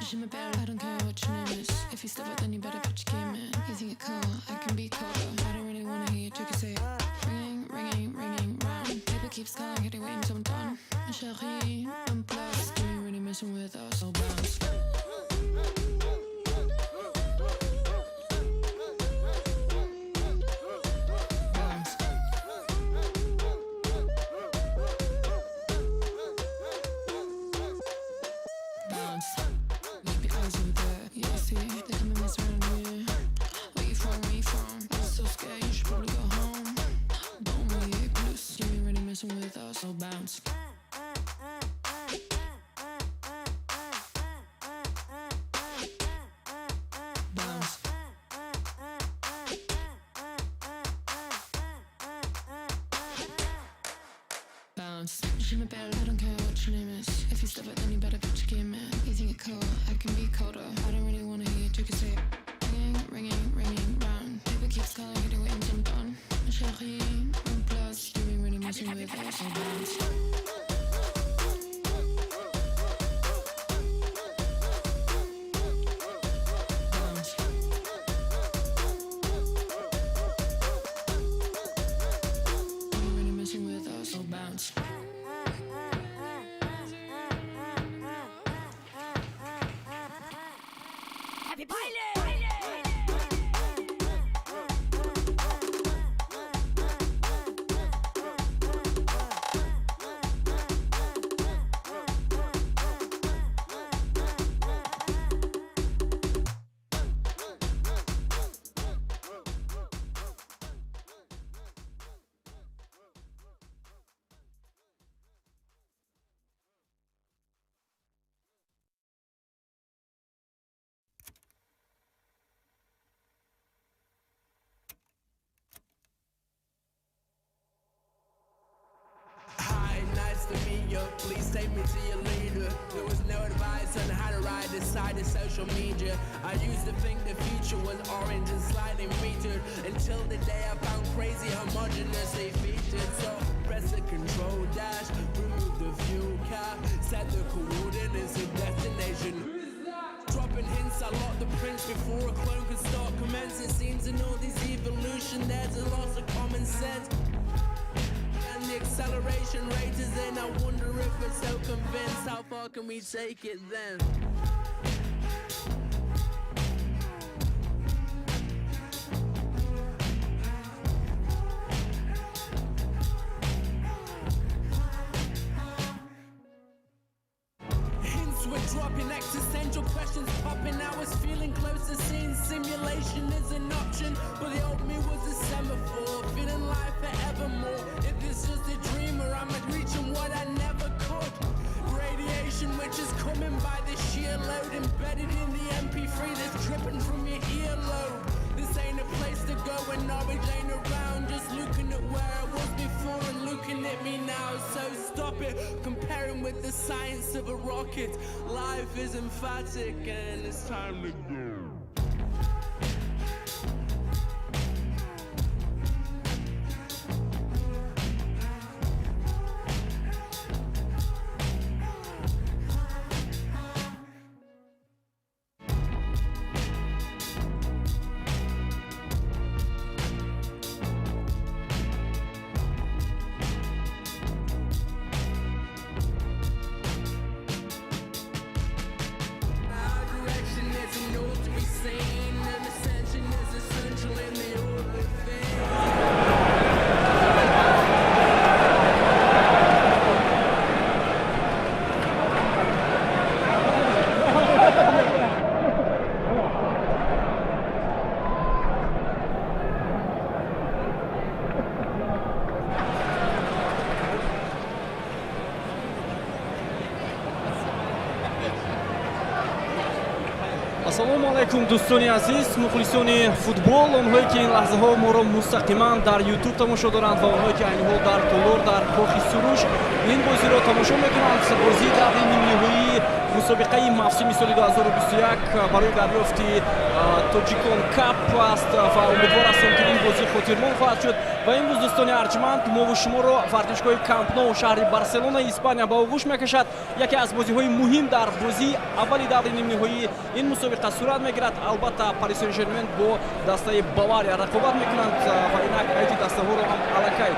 Push in my bed, I don't care what your name is. If you step out, then you better put your game in. You think it cool, I can be colder. I don't really wanna hear you say it. Ringing, ringing, ringing round. Paper keeps calling, hitting waiting till I'm done. And chérie, I'm blessed. You really messing with us, so bounce. With us, so bounce. Bounce. Bounce. Push in my bed, I don't care what your name is. If you step out, then you better put your game in. You think it cool, I can be colder. I don't really wanna hear you say it. Ringing, ringing, ringing round. Paper keeps calling, hitting waiting till I'm done. And chérie, I'm plus. You ain't really messing with us, so bounce. Happy Pilot! Please take me to your leader. There was no advice on how to ride this side of social media. I used to think the future was orange and slightly metered, until the day I found crazy homogenously featured. So press the control dash, remove the fuel cap, set the coordinates and destination. Dropping hints, I lock the prints before a clone could start commence. It seems in all this evolution there's a loss of common sense. The acceleration rate is in. I wonder if we're so convinced. How far can we take it then? Hints were dropping, existential questions popping. I was feeling close to seeing simulation is an option, but the old me was a semaphore, feeling life forevermore. It's just a dream, or I'm reaching what I never could. Radiation which is coming by the sheer load, embedded in the MP3 that's dripping from your earlobe. This ain't a place to go when knowledge ain't around. Just looking at where I was before and looking at me now. So stop it, comparing with the science of a rocket. Life is emphatic and it's time to go. Ассалому алайкум дӯстони азиз, мухлисони футбол, онҳое ки ин лаҳзаҳо моро мустақиман дар YouTube тамошо доранд ва онҳое ки айни ҳол дар Толор дар Кохи Суруш ин бозиро тамошо мекунанд. Бозии даври нимниҳоии мусобиқаи мавсими соли 2021 барои дарёфти Тоҷикон Кап аст ва умедвор ҳастем ки ин бозӣ хотирмон хоҳад шуд. ва имрӯз дӯстони арҷманд мову шуморо вартишгоҳи Камп Nou шаҳри Барселонаи Испания ба оғӯш мекашад. яке аз бозиҳои муҳим дар бозии аввали даври нимниҳоӣ ин мусобиқа сурат мегирад. албатта Пари Сен-Жермен бо дастаи Бавария рақобат мекунанд ва инак ҳайати дастаҳоро ҳам аллакай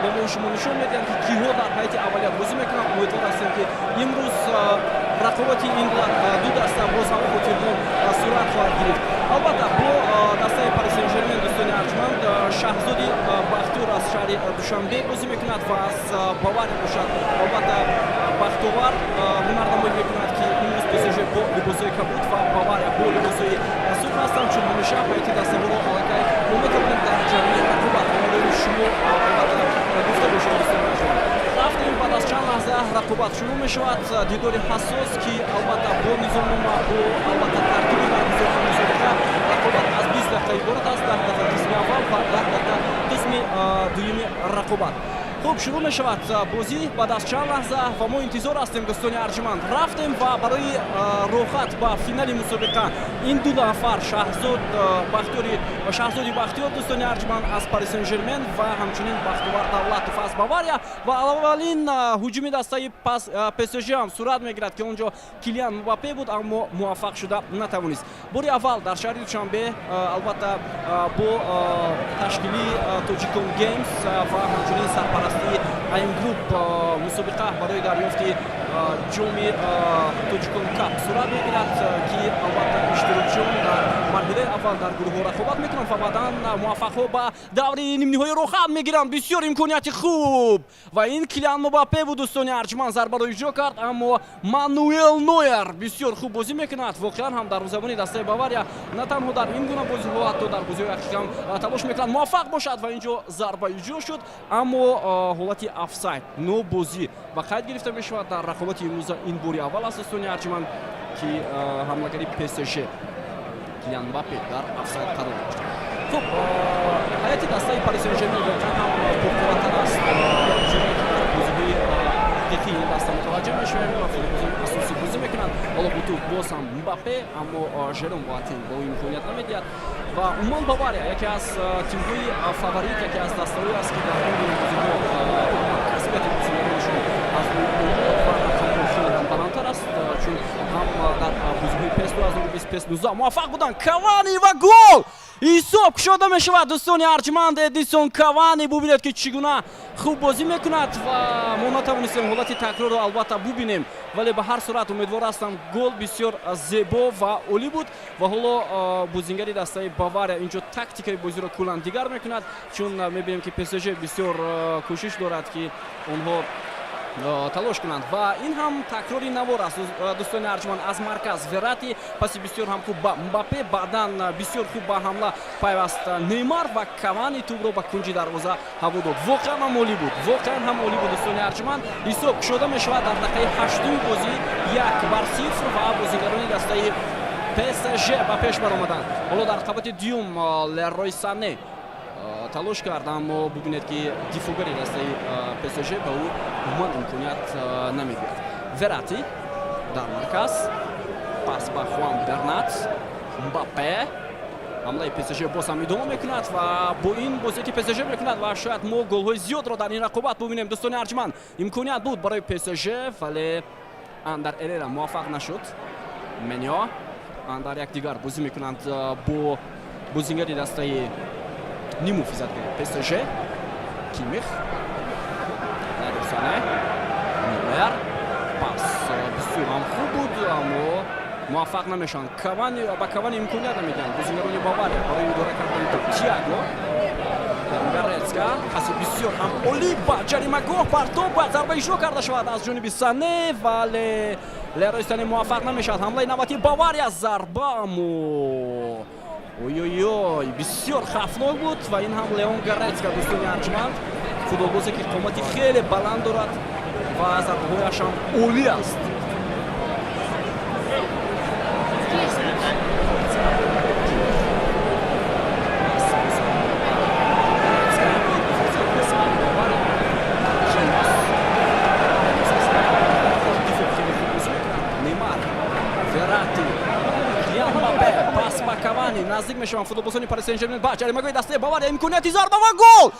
ба мову шумо нишон медиҳанд ки киҳо дар ҳайати аввалият бозӣ мекунанд. умедвор ҳастем ки имрӯз рақобати ин ду даста боз ҳам хотирмон сурат хоҳад гирифт. албатта бо дастаи Пари Сен-Жермен дӯстони арҷманд шаҳзоди Бахтиёр аз шаҳри Душанбе бозӣ мекунад ва аз Бавария бошад. албатта Бахтовар ҳунарнамоӣ мекунад ки имрӯз ПСЖ бо либосои кабуд ва Бавария бо либосои сух ҳастанд. чун ҳамеша ҳайати дастаҳоро аллакай мо метавонем дар ҷамъи рақобат барои шумо албатта гуфта бошем дӯстони арҷманд. рафтем баъд аз чанд лаҳза рақобат шурӯъ мешавад. дидори ҳассос ки албатта бо низомнома бо албатта тартиби баргузории мусобиқа рақобат аз 20 дақиқа иборат аст. 10 дақиқа қисми аввал ва 10 дақиқа қисми дуюми рақобат. хуб шурӯъ мешавад бозӣ баъд аз чанд лаҳза ва мо интизор ҳастем дӯстони арҷманд. рафтем ва барои роҳат ба финали мусобиқа ин ду нафар шаҳзоди Бахтиёр дӯстони арҷманд аз Пари Сен-Жермен ва ҳамчунин Бахтовар Давлатов аз Бавария ва аввалин ҳуҷуми дастаи ПСЖ ҳам сурат мегирад ки онҷо Килиан Мбаппе буд, аммо муваффақ шуда натавонист. бори аввал дар шаҳри Душанбе албатта бо ташкилии Тоҷикон Геймс ва ҳамчунин сарпарастии Айн Груп мусобиқа барои дарёфти ҷоми Тоҷикон Кап сурат мегирад ки албатта иштирокчиён дар марҳилаи аввал дар гурӯҳҳо рақобат мекунанд ва баъдан муваффақҳо ба даври нимниҳои роҳат мегиранд. бисёр имконияти хуб ва ин Килиан Мбаппе буд дӯстони арҷманд. зарбаро иҷро кард, аммо Мануэл Нойер бисёр хуб бозӣ мекунад. воқеан ҳам дарвозабони дастаи Бавария на танҳо дар ин гуна бозиҳо ҳатто дар бозиҳои ҳақиқам талош мекунад муваффақ бошад ва инҷо зарба иҷро шуд, аммо ҳолати офсайд нобозӣ ба қайд гирифта мешавад дар рақобати имрӯза. ин бори аввал аст дӯстони арҷманд ки ҳамлагари ПСЖ Килиан Мбаппе дар офсайд қарор дошт. хуб ҳайати дастаи Пари Сен-Жермен воқеан ҳам пурқувваттар аст. бозиҳои ҳақиқии ин даста мутаваҷҷеҳ мешавем. футболбозии асосӣ бозӣ мекунанд. ҳоло бу ту боз ҳам Мбаппе, аммо Жером Боатен ба ӯ имконият намедиҳад. ва умуман Бавария яке аз тимҳои фаворит, яке аз дастаҳое аст ки дар ин гуна бозиҳо касбияти бозигаронашон аз баландтар аст, чун ҳам дар бозиҳои PES 2020 PES 19 муваффақ буданд. Кавани ва гол! ҳисоб кушода мешавад дӯстони арҷманд. Эдисон Кавани бубинед ки чӣ гуна хуб бозӣ мекунад ва мо натавонистем ҳолати такрорро албатта бубинем, вале ба ҳар сурат умедвор ҳастам гол бисёр зебо ва олӣ буд. ва ҳоло бозингари дастаи Бавария инҷо тактикаи бозиро кулан дигар мекунад, чун мебинем ки ПСЖ бисёр кӯшиш дорад ки онҳо талош кунанд ва ин ҳам такрори навор аст дӯстони арҷманд. аз марказ Верати, паси бисёр ҳам хуб ба Мбаппе, баъдан бисёр хуб ба ҳамла пайваст Неймар ва Кавани тӯбро ба кунҷи дарвоза ҳаво дод. воқеан ҳам олӣ буд, воқеан ҳам олӣ буд дӯстони арҷманд. ҳисоб кушода мешавад дар дақиқаи 8-уми бозӣ 1-0 ва бозигарони дастаи ПСЖ ба пеш баромаданд. ҳоло дар рақабати дуюм Лерой Сане талош кард, аммо бубинед ки дифогари дастаи ПСЖ ба ӯ умуман имконият намедиҳад. Верати дар марказ, пас ба Хуан Бернат, Мбаппе, ҳамлаи ПСЖ боз ҳам идома мекунад ва бо ин бозие ки ПСЖ мекунад ва шояд мо голҳои зиёдро дар ин рақобат бубинем. дӯстони арҷманд имконият буд барои ПСЖ, вале Андер Эрера муваффақ нашуд. Меньо Андер якдигар бозӣ мекунанд бо бозингари дастаи ниму физатгари ПСЖ. Кимих, Лерой Мюллер, пас бисёр ҳам хуб буд, аммо муваффақ намешаванд. Ба Кавани имконият намедиҳанд бозингарони Бавария барои идора кардани топ. Тиаго Горецка, паси бисёр ҳам олӣ ба ҷаримагоҳ партов ба зарба иҷро карда шавад аз ҷониби Сане, вале Лерой Сане муваффақ намешавад. ҳамлаи навбати Бавария, зарба, аммо ой бисёр хавфнок буд ва ин ҳам Леон Горецка дӯстони арҷманд, футболбозе ки қомати хеле баланд дорад ва зарбаҳояш ҳам олӣ аст. Неймар Verratti, Kylian Mbappe, pas ba Cavani, nazdик мешаванд футболбозони Paris Saint-Germain ба ҷаримаgoҳи дастаи Бавария, имконияти зарба ва гол!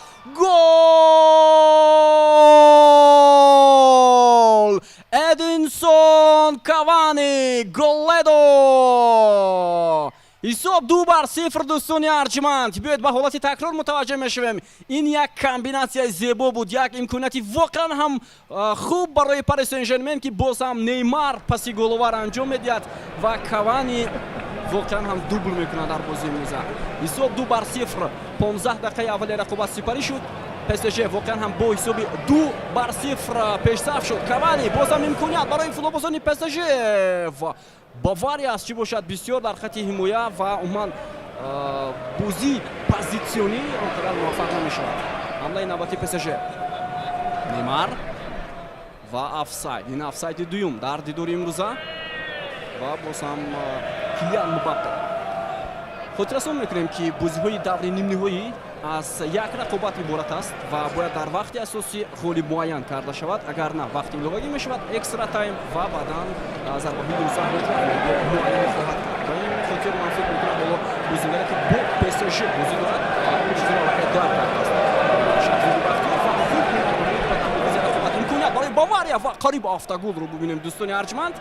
Гол! Эдинсон Кавани голедо! ҳисоб 2-0 дӯстони арҷманд. Биёед ба ҳолати такрор мутаваҷҷеҳ мешавем. Ин як комбинатсияи зебо буд, як имконияти воқеан ҳам хуб барои Paris Saint-Germain ки боз ҳам Неймар паси головар анҷом медиҳад ва Кавани воқеан ҳам дубл мекунад дар бозии имрӯза. ҳисоб 2-0, 15 дақиқаи аввали рақобат сипарӣ шуд. PSG воқеан ҳам бо ҳисоби 2-0 пешсаф шуд. Кавани боз ҳам имконият барои футболбозони PSG. Бавария аст чӣ бошад бисёр дар хати ҳимоя ва умуман бозии позитсионӣ онқадар муваффақ намешавад. ҳамлаи навбати PSG. Неймар ва офсайд. Ин офсайди дуюм дар дидори имрӯза ва боз ҳам Килиан Мбаппе. хотиррасон мекунем ки бозиҳои даври нимниҳоӣ аз як рақобат иборат аст ва бояд дар вақти асосӣ ғолиб муайян карда шавад. Агар на вақти иловагӣ мешавад экстра тайм ва баъдан зарбаҳои дурустан муайян хоҳад кард. ба ин хотир ман фикр мекунам боло бозигаре ки бо PSG бозӣ дорад чизро дар кардааст. имконият барои Бавария ва қариб автоголро бубинем дӯстони арҷманд.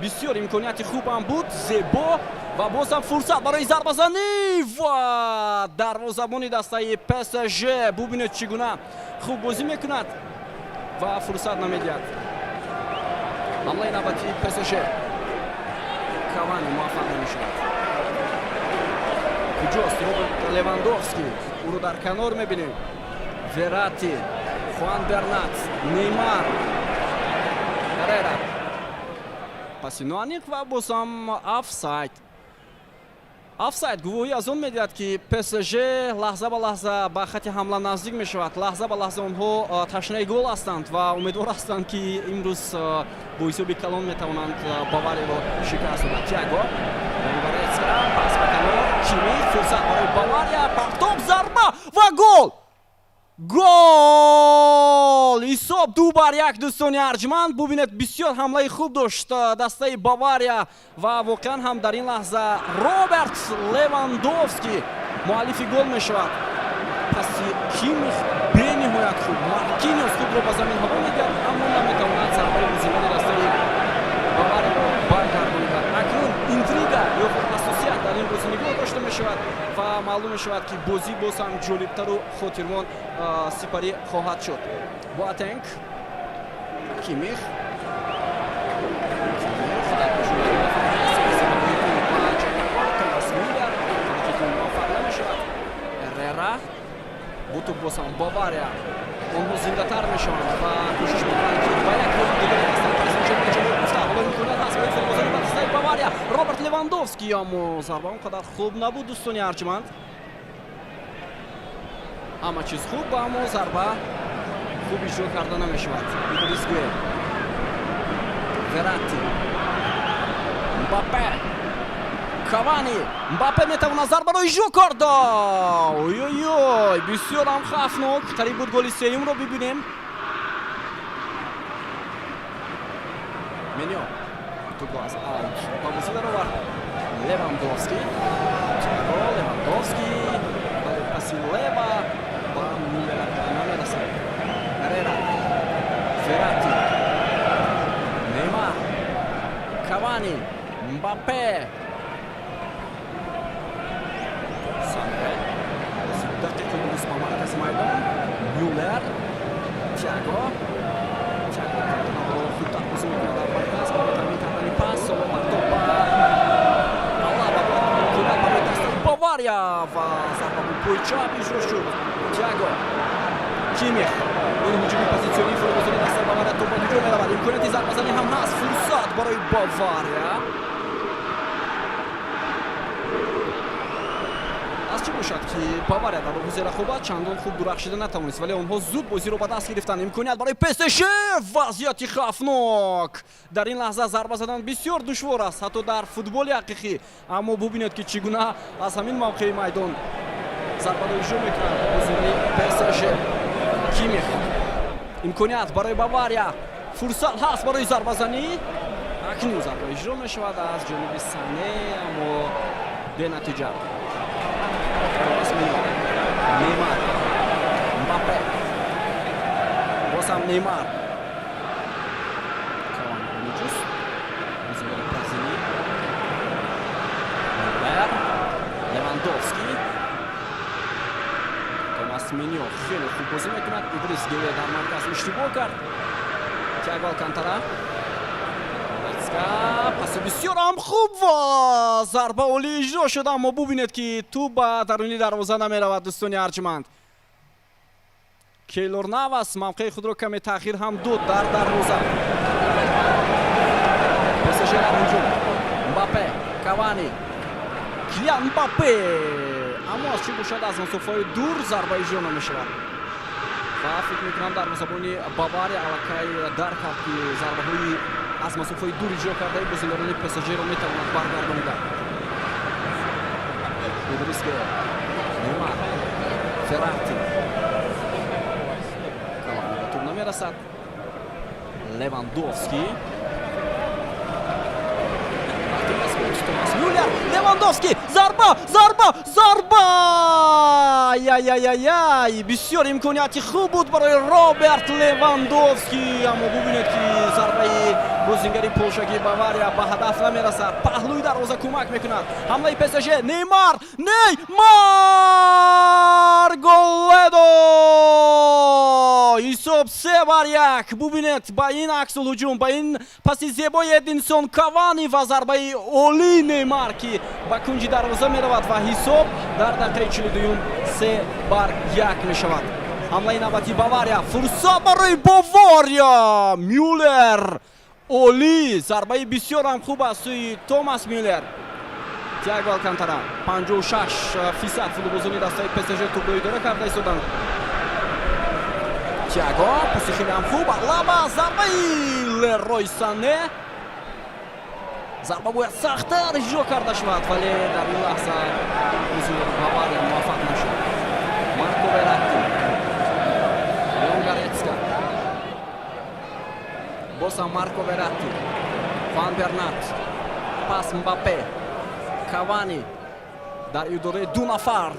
бисёр имконияти хуб ҳам буд, зебо ва боз ҳам фурсат барои зарбазанӣ ва дарвозабони дастаи PSG бубинед чӣ гуна хуб бозӣ мекунад ва фурсат намедиҳад. ҳамлаи навбати PSG. Кавани муваффақ намешавад. куҷост Роберт Левандовски? ӯро дар канор мебинем. Верати, Хуан Бернат, Неймар, Herrera. паси ноаниқ ва боз ҳам офсайд. офсайд гувоҳӣ аз он медиҳад ки PSG лаҳза ба лаҳза ба хати ҳамла наздик мешавад. лаҳза ба лаҳза онҳо ташнаи гол ҳастанд ва умедвор ҳастанд ки имрӯз бо ҳисоби калон метавонанд Бавариро шикаст доданд. Тиаго, Горетска, пас ба канор, Кимих, фурсат барои Бавария, партоб, зарба ва гол! Гол! ҳисоб 2-1 дӯстони арҷманд. бубинед бисёр ҳамлаи хуб дошт дастаи Бавария ва воқеан ҳам дар ин лаҳза Роберт Левандовски муаллифи гол мешавад. паси Кимих бениҳоят хуб. Маркиньос худро ба замин ҳаво медиҳад, аммо наметавонад зарбаи бозигари дастаи Бавариро баргардонад. акнун интрига ё асосият дар ин бозӣ нигоҳ дошта мешавад ва маълум мешавад ки бозӣ боз ҳам ҷолибтару хотирмон сипарӣ хоҳад шуд. Боатенг, Кимих, Herrera, буту боз ҳам Бавария онҳо зиндатар мешаванд ва кӯшиш мекунанд ки ба як роҳи дигар дастаи Paris Saint-Germain ҷавоб гуфта. ҳоло имконият ҳаст барои футболбозони дастаи Бавария. Роберт Левандовски, аммо зарба он қадар хуб набуд дӯстони арҷманд. ҳама чиз хуб, аммо зарба хуб иҷро карда намешавад. Идрис Гуэй, Верати, Мбаппе, Кавани. Мбаппе метавонад зарбаро иҷро карда. Ой, бисёр ҳам хавфнок. қариб буд голи сеюмро бибинем. Менё тубо аз аут ба бозӣ даровард. Левандовски, Тиаго, Левандовски, бале паси лева ба Мюллер намерасад. Herrera, Верати, Неймар, Кавани, Мбаппе, Сане, дақиқаи дуруст ба маркази майдон. Мюллер, Тиаго, хуб тарбозӣ мекунад дар марказ ба тамин кардани пас. Бавария ва зарба бо пои чап иҷро шуд. Тиаго, Кимих, ин ҳуҷуми позитсионии футболбозони дастаи Бавария то ба куҷо меравад. имконияти зарбазанӣ ҳам ҳаст. фурсат барои Бавария. аз чӣ бошад ки Бавария дар бозии рақобат чандон хуб дурахшида натавонист, вале онҳо зуд бозиро ба даст гирифтанд. имконият барои PSG. вазъияти хавфнок. дар ин лаҳза зарба задан бисёр душвор аст, ҳатто дар футболи ҳақиқӣ. аммо бубинед ки чӣ гуна аз ҳамин мавқеи майдон зарбаро иҷро мекунад бозигари PSG. Кимих, имконият барои Бавария, фурсат ҳаст барои зарбазанӣ, акнун зарба иҷро мешавад аз ҷониби Сане, аммо бенатиҷа. Неймар, Мбаппе, боз ҳам Неймар. Левандовский, Томас Миньо хеле хуб бозӣ мекунад. Идрис Геве дар марказ иштибоҳ кард. Тиаго Алкантара, паси бисёр ҳам хуб ва зарба олӣ иҷро шуда, аммо бубинед ки ту ба даруни дарвоза намеравад. дӯстони арҷманд, Кейлор Навас мавқеи худро каме таъхир ҳам дод дар дарвоза. ПСЖ дар ҳуҷум. Мбаппе, Кавани, Килиан Мбаппе, аммо аз чӣ бошад аз масофаи дур зарба иҷро намешавад. ва фикр мекунам дарвозабони Бавария аллакай дарк кард ки зарбаҳои аз масофаи дур иҷро кардаи бозигарони ПСЖ-ро метавонад баргардонида. Идрис Геве, Неймар, Феррати, Кавани ба тур намерасад. Левандовский, Мюллер, Левандовский, зарба! Яй! Бисёр имконияти хуб буд барои Роберт Левандовский, аммо бубинед ки зарбаи бозингари полшагии Бавария ба ҳадаф намерасад. Паҳлӯи дарвоза кӯмак мекунад. ҳамлаи ПСЖ, Неймар, Голедо! ҳисоб 3-1. Бубинед ба ин аксулҳуҷум, ба ин паси зебои Эдинсон Кавани ва зарбаи олӣ Неймар ки ба кунҷи дарвоза меравад ва ҳисоб дар дақиқаи 42 3-1 мешавад. ҳамлаи навбати Бавария, фурсат барои Бавария. Мюллер, олӣ, зарбаи бисёр ҳам хуб аз сӯи Томас Мюллер. Тиаго Алкантара, 56% футболбозони дастаи ПСЖ тӯбро идора карда истоданд. Тиаго, паси хеле ҳам хуб, Алаба, зарбаи Лерой Сане. Зарба бояд сахттар иҷро карда шавад, вале дар ин лаҳза Бавария муваффақ нашуд. Марко Вератти, Леон Горецка, боз ҳам Марко Вератти, Хуан Бернат, пас Мбаппе, Кавани дар идораи ду нафар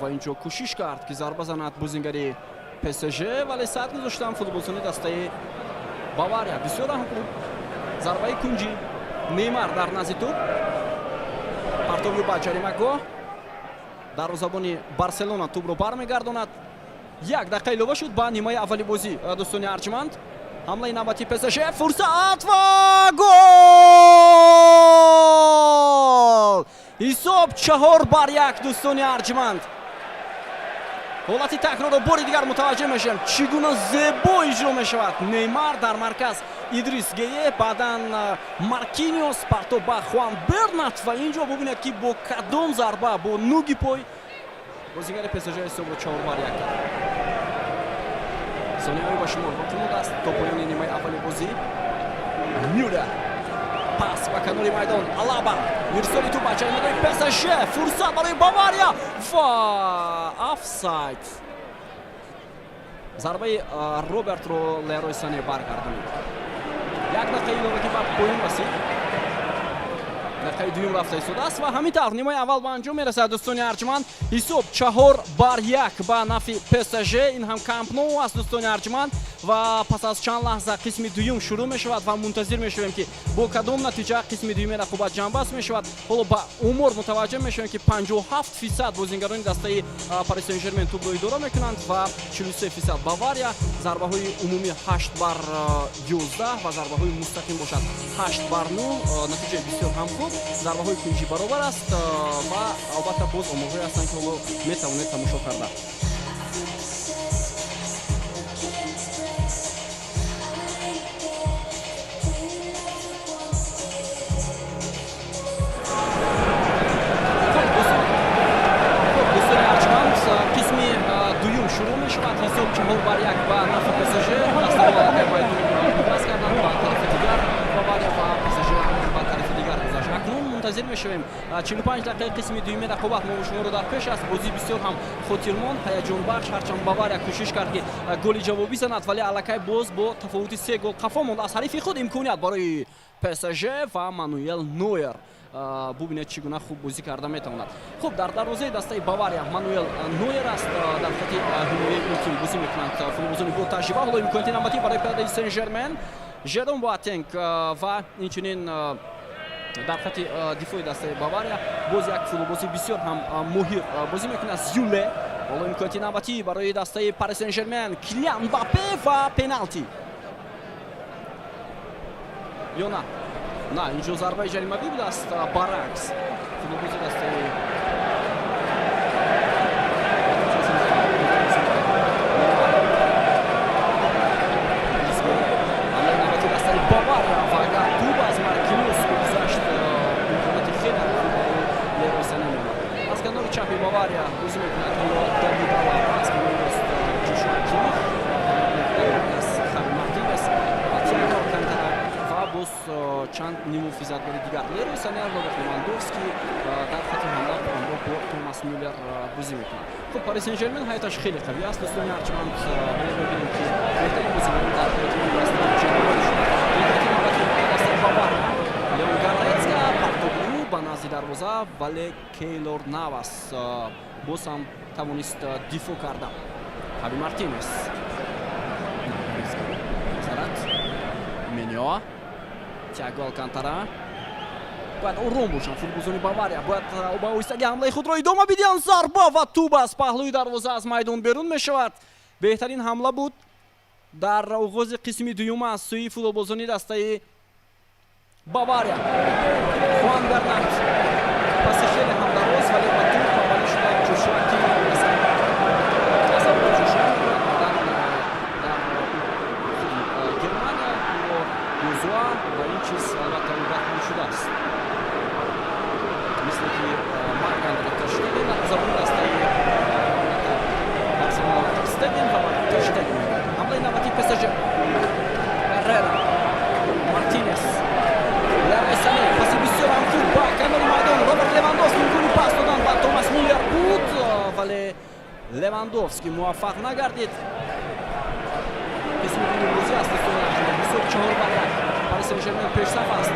ва инҷо кӯшиш кард ки зарба занад бозингари ПСЖ, вале сад гузоштанд футболбозони дастаи Бавария. бисёр ҳам хуб зарбаи кунҷӣ. Неймар дар назди туп, партовӣ ба ҷаримагоҳ. дарвозабони Барселона тӯбро бармегардонад. 1 дақиқа илова шуд ба нимаи аввали бозӣ. дӯстони арҷманд, ҳамлаи навбати ПСЖ, фурсат ва гол! ҳисоб 4-1. дӯстони арҷманд, ҳолати такрорро бори дигар мутаваҷҷеҳ мешавем. Чӣ гуна зебо иҷро мешавад. Неймар дар марказ, Идрис Гее, баъдан Маркиниос, парто ба Хуан Бернат ва инҷо бубинед ки бо кадом зарба, бо нуги пой бозигари ПСЖ ҳисобро 4-1 кард. сониҳои ба шумор боқӣ мудааст то поёни нимаи аввали бозӣ. Мюллер, пас ба канори майдон, Алаба, ирсоли ту ба ҷаримагоҳи ПСЖ, фурсат барои Бавария ва офсайд. зарбаи Робертро Лерой Сане баргардонид. 1 дақиқа иловагӣ ба поён расид. дақиқаи дуюм рафта истодааст ва ҳамин тавр нимаи аввал ба анҷом мерасад. дӯстони арҷманд, ҳисоб 4-1 ба нафи ПСЖ. ин ҳам Камп Nou аст дӯстони арҷманд ва пас аз чанд лаҳза қисми дуюм шурӯъ мешавад ва мунтазир мешавем ки бо кадом натиҷа қисми дуюми рақобат ҷанбаст мешавад. ҳоло ба умур мутаваҷҷеҳ мешавем ки 57% бозингарони дастаи Пари Сен-Жермен тӯбро идора мекунанд ва 43% Бавария. зарбаҳои умумӣ 8-11 ва зарбаҳои мустақим бошад 8-0. натиҷаи бисёр ҳам хуб. зарбаҳои кунҷӣ баробар аст ва албатта боз омӯзҳое ҳастанд ки ҳоло метавонед тамошо карда. қисми дуюм шурӯъ мешавад. ҳисоб 4-1 ба нафи ПСЖ. дастаҳои майдони пас карданд ба тарафи дигар Бавария ва ПСЖ ба тарафи дигар гузашт. акнун мунтазир мешавем. 45 дақиқаи қисми дуюми рақобат мо шуморо дар пеш аст. бозӣ бисёр ҳам хотирмон, ҳаяҷонбахш, ҳарчанд Бавария кӯшиш кард ки голи ҷавобӣ занад, вале аллакай боз бо тафовути 3 гол қафо монд. Аз ҳарифи худ имконият барои ПСЖ ва Мануэл Нойер. бубинед чӣ гуна хуб бозӣ карда метавонад. хуб дар дарвозаи дастаи Бавария Мануэл Нойер аст. дар хати ҳимояи ин тим бозӣ мекунанд футболбозони бо таҷриба. ҳоло имконияти навбатӣ барои ПСЖ Сен-Жермен, Жером Боатенг ва инчунин дар хати дифои дастаи Бавария боз як футболбози бисёр ҳам моҳир бозӣ мекунад Зюле. ҳоло имконияти навбатӣ барои дастаи Пари Сен-Жермен, Килиан Мбаппе ва пеналти. ё на? На, инҷо зарбаи ҷаримавӣ будааст. баръакс футболбози дастаи Бавария ва агар туб аз Маркиньос гузашт, имконияти хеле Леруй Сане меомад. аз канори чапи Бавария бозӣ мекунад Давид Алаба, аз канори рост Ҷошуа Кимих, аз Хави Мартинес, Тиаго Алкантара ва боз чанд нимуҳофизатгори дигар. Леруй Сане, Роберт Левандовски дар хати ҳамла ҳамроҳ бо Томас Мюллер бозӣ мекунад. хуб, Пари Сен-Жермен ҳаёташ хеле қавӣ аст. дӯстони ҳарчанд бинем ки беҳтарин бозигари дар Леон Горетска партоблу ба назди дарвоза, вале Кейлор Навас боз ҳам тавонист дифоъ карда. Хави Мартинес, Зарат, Меньоа, Тиаго Алкантара. бояд ором бошанд футболбозони Бавария, бояд ба оҳистагӣ ҳамлаи худро идома бидиҳанд. зарба ва туб аз паҳлӯи дарвоза аз майдон берун мешавад. беҳтарин ҳамла буд дар оғози қисми дуюм аз сӯи футболбозони дастаи Бавария. Хуан Бернард паси хеле ҳам дароз, вале ба туб ҳавалӣ шуда Ҷошуа Кимих дар Германия Юзуа ва ин чиз албатта ӯ дахмӣ шудааст. мисли ки Марк-Андре Тер Штеген дар забони дастаи Барселона Тер Стеген ва Тер Штеген. ҳамлаи навбатии ПСЖ. Эррера, Мартинес, Леруй Сане, паси бисёр ҳам хуб ба канори майдон. Роберт Левандовски имкони пас додан ба Томас Мюллер буд, вале Левандовски муваффақ нагардид. қисми дуюми бозӣ аст. бисёр 4-1 Пари Сен-Жермен пешсаф аст.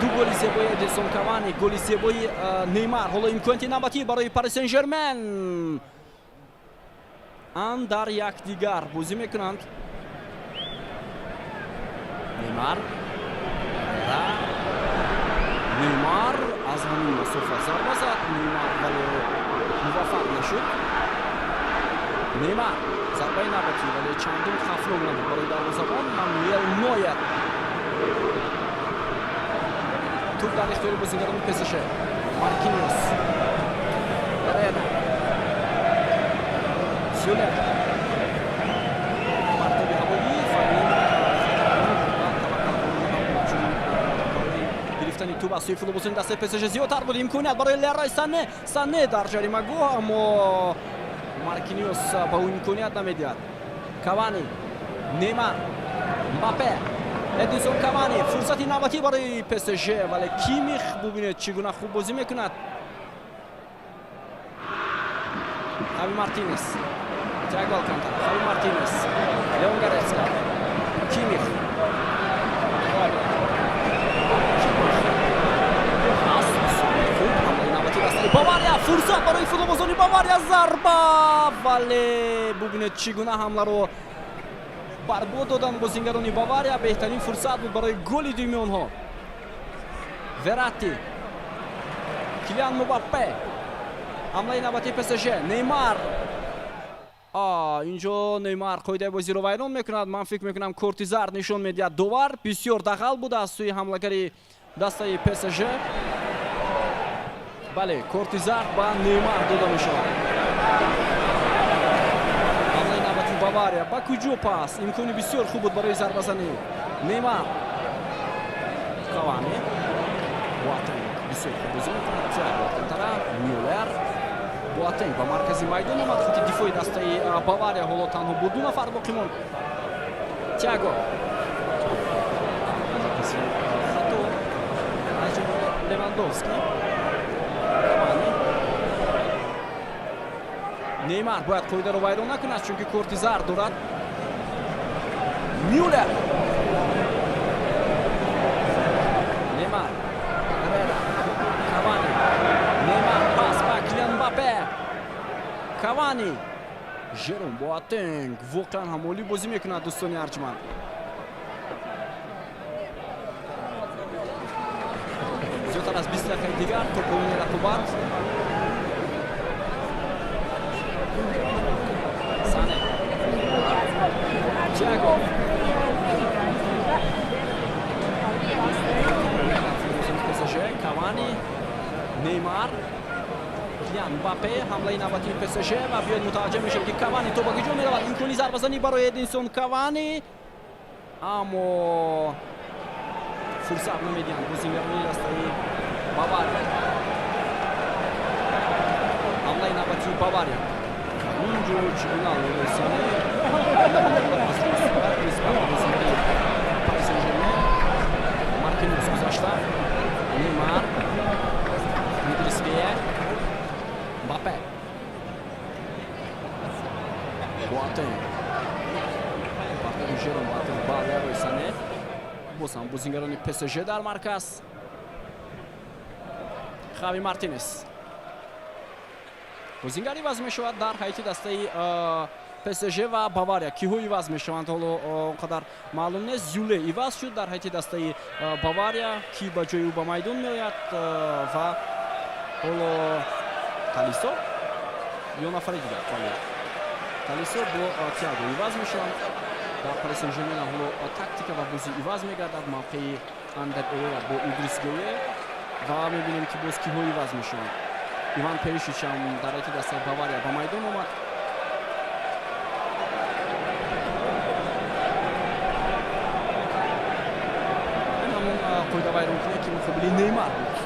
ду голи зебои Эдинсон Кавани, голи зебои Неймар. ҳоло имконияти навбатӣ барои Пари Сен-Жермен. дар якдигар бозӣ мекунанд. Неймар, Неймар аз ҳамин масофа зарба зад. Неймар вале муваффақ нашуд. Неймар зарбаи навбатӣ, вале чандон хавфнок набуд барои дарвозабон Мануэл Нойер. туп дар ихтиёри бозигарони ПСЖ. Маркиньос, Эррера, Зюле, партоби ҳавоӣ гирифтани туб аз сӯи футболбозони дастаи ПСЖ зиёдтар буд. имконият барои Леруй Сане. Сане дар ҷаримагоҳ, аммо Маркиньос ба ӯ имконият намедиҳад. Кавани, Неймар, Мбаппе, Эдинсон Кавани. фурсати навбатӣ барои ПСЖ, вале Кимих бубинед чӣ гуна хуб бозӣ мекунад. Хави Мартинес, Тиаго Алкантара, Хави Мартинес, Леон Горетска, Кимих, Бавария. фурсат барои футболбозони Бавария. зарба, вале бубинед чӣ гуна ҳамларо барбод додан бозингарони Бавария. беҳтарин фурсат буд барои голи дуюми онҳо. Верати, Килиан Мбаппе, ҳамлаи навбатии ПСЖ. Неймар, инҷо Неймар қоидаи бозиро вайрон мекунад. ман фикр мекунам корти зард нишон медиҳад довар. бисёр дағал буда аз сӯи ҳамлагари дастаи ПСЖ. бале, корти зард ба Неймар дода мешавад. ҳамлаи навбатии Бавария ба куҷо пас? имкони бисёр хуб буд барои зарбазанӣ. Неймар, Кавани, Боатенг бисёр хуб бозӣ мекунад. Тиаго Алкантара, Мюллер, Боатенг ба маркази майдон омад. хати дифои дастаи Бавария ҳоло танҳо бо 2 нафар боқӣ монд. Тиаго, хато Lewandowski. Cavani. Neymar boyad qo'yda ro vayron nakunad, chunki korti zar da'rad. Müller. Neymar. Herrera. Cavani. Neymar pas va Kylian Mbappe. Cavani. Jerome Boateng воqan ham oliy bozim mekunad do'stoni Arjman. Ziyodtar az 20 daqiqa digar to'p o'yini raqobat. Sane. Thiago. PSG, Cavani, Neymar, Kylian Mbappe hamlayi navbati PSG va bu yerda mutavajjih میشه که Cavani to'p hujum می‌رود. imkoniy zarbazani برای Edinson Cavani. Ammo fursat nمیدن بازیکنان دستای باواریا. hamlayi navbati باواریا. اونجا چگونه رسانه Paris Saint-Germain. Marquinhos گذاشته. Neymar. Idris Gueye. Mbappe. Boateng. Boateng Jerome Boateng با Leroy Sané. باز هم بازیکنان PSG در مرکز. خاوی مارتینز. بازیکنی وضع میشود در حیاتی دسته PSG و باواریا. کیهو ایواز میشوند حالا اونقدر معلوم نیست. یوله ایواز شد در حیاتی دسته باواریا کی با جای او به میدان میآید و حالا تالیسو یا نفری دیگر تالیسو با تییاگو ایواز میشوند. در پاریس سن ژرمن حالا تاکتیک و بازی ایواز میگردد. موقع اندر اورا با ایدریس گویه و میبینیم که باز کیهو ایواز میشوند. ایوان پریشیچ هم در حیاتی دسته باواریا به میدان آمد. قویده ویرون کنه که مقابل نیمار بود.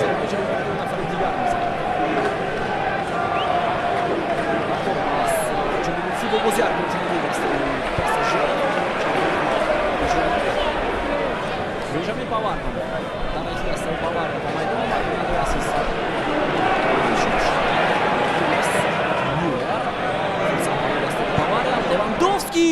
زربایجان دو نفر دیگر میزنه. خب از جنوبی فوتبال بازی ارجنتینی دسته PSG. بنجامین پاوار هم در حیاتی دسته باواریا با میدان آمد. اندر اسیست. Lewandowski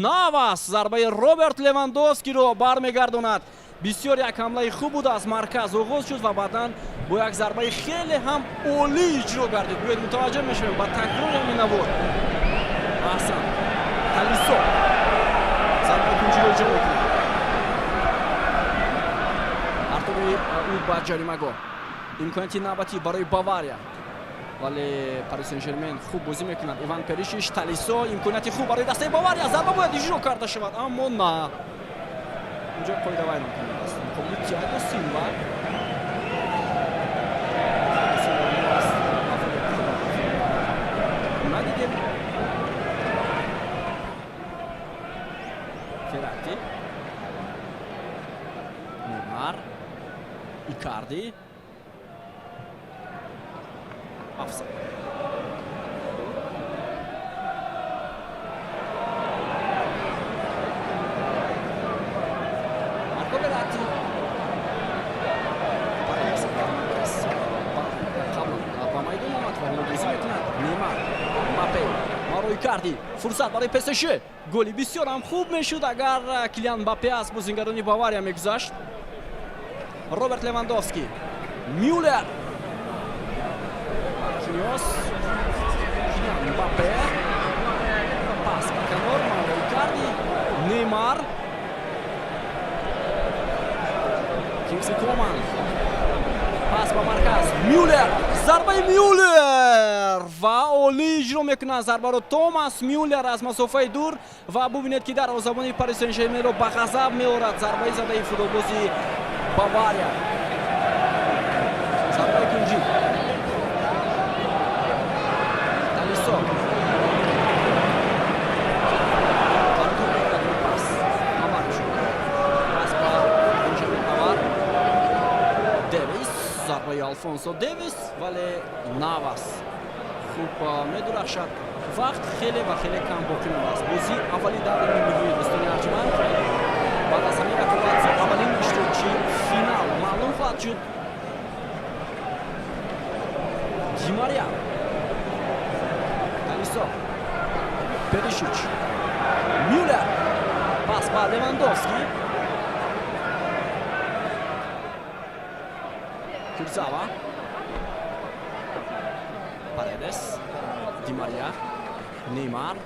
Navas zarbaи Robert Lewandowski ро бармегардонад. Бисёр як ҳамлаи хуб буд аз марказ оғоз шуд ва баъдан бо як зарбаи хеле ҳам олӣ иҷро гардид. бояд мутаваҷҷеҳ мешавем ба такрори ҳамин навор. аҳсан Талисо зарбаи кунҷиро иҷро мекунад. артури ӯ ба ҷаримагоҳ. имконияти навбатӣ барои Бавария. вале Paris Saint-Germain хуб бозӣ мекунад. Иван Перишич, Талисо имконияти хуб барои дастаи Бавария. зарба бояд иҷро карда шавад, аммо на. инҷо қоида вайрон кардааст. муқобили Тиаго Силва. надидем. Ферати. Неймар. Икарди. Offside. Marco Verratti. Neymar. Mbappe. Mauro Icardi. Fursat برای PSG. گلی بسیار هم خوب میشد اگر کلیان مباپه از بازیکنان باواریا میگذاشت. روبرت لواندوفسکی. میولر. Marquinhos, Kylian Mbappe, pas pe canor, Mauro Icardi, Neymar, Kingsley Coman, pas pe marcaz, Müller, zarbai Müller va oli ijro mekuna zarba ро Томас Müller аз масофаи дур ва бубинед ки дарвозабони Paris Saint-Germain ро ба ғазаб меорад. зарбаи задаи футболбози Бавария. зарбаи кунҷӣ зарбаи Алфонсо Девис, вале Навас хуб медурахшад. вақт хеле ва хеле кам боқӣ мондааст. Бозии аввали даври нимнигоҳии дӯстони арҷманд баъд аз ҳамин рақобат аввалин иштирокчии финал маълум хоҳад шуд. Ди Мария, Талисо, Перишич, Мюллер, пас ба Левандовски, Курзава, Паредес, Ди Мария, Неймар,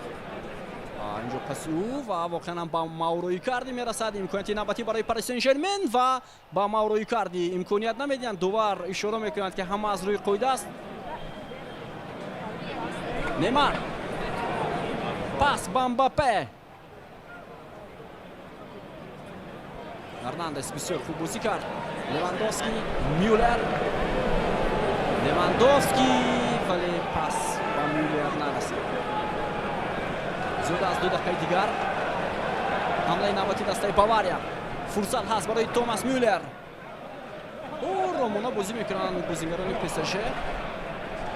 инҷо паси ӯ ва воқеан ҳам ба Мауро Икарди мерасад. Имконияти навбатӣ барои Пари Сен-Жермен ва ба Мауро Икарди имконият намедиҳанд. Дувар ишора мекунад ки ҳама аз рӯи қоида аст. Неймар, пас ба Мбаппе, Эрнандес бисёр хуб бозӣ кард. Левандовски, Мюллер, Левандовски, вале пас ба Мюллер нарасид. зиёда аз 2 дақиқаи дигар ҳамлаи навбати дастаи Бавария. Фурсат ҳаст барои Томас Мюллер. Оромона бозӣ мекунанд бозингарони ПСЖ.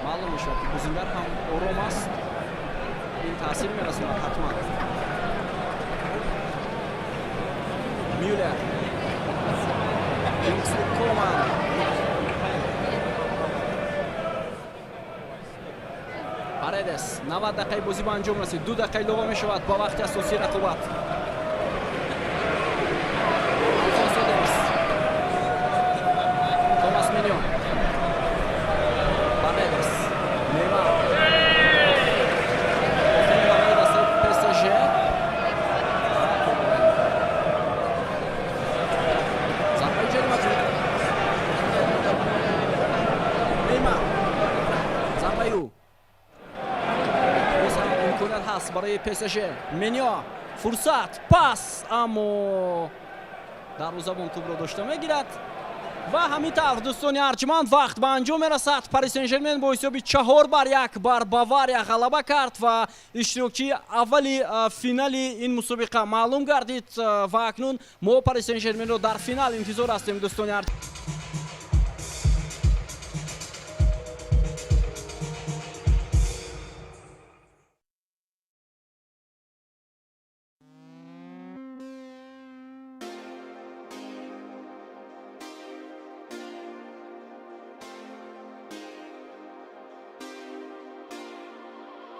маълум мешавад ки бозингар ҳам ором аст. ин таъсир мерасонад ҳатман. Мюллер, Кингсли Коман, Паредес. 90 дақиқаи бозӣ ба анҷом расид. 2 дақиқа илова мешавад ба вақти асосии рақобат. Алфонсо Девис, Томас Мильон, Паредес, Неймар. ПСЖ. Зарбаи ҷариматӣ. Неймар. Зарбаи ӯ. имконият ҳаст барои ПСЖ. Меньо, фурсат, пас, аммо дарвозабон тӯбро дошта мегирад. ва ҳамин тавр дӯстони арҷманд вақт ба анҷом мерасад. Пари Сен-Жермен бо ҳисоби 4-1 бар Бавария ғалаба кард ва иштирокчии аввали финали ин мусобиқа маълум гардид. ва акнун мо Пари Сен-Жерменро дар финал интизор ҳастем дӯстони арҷманд.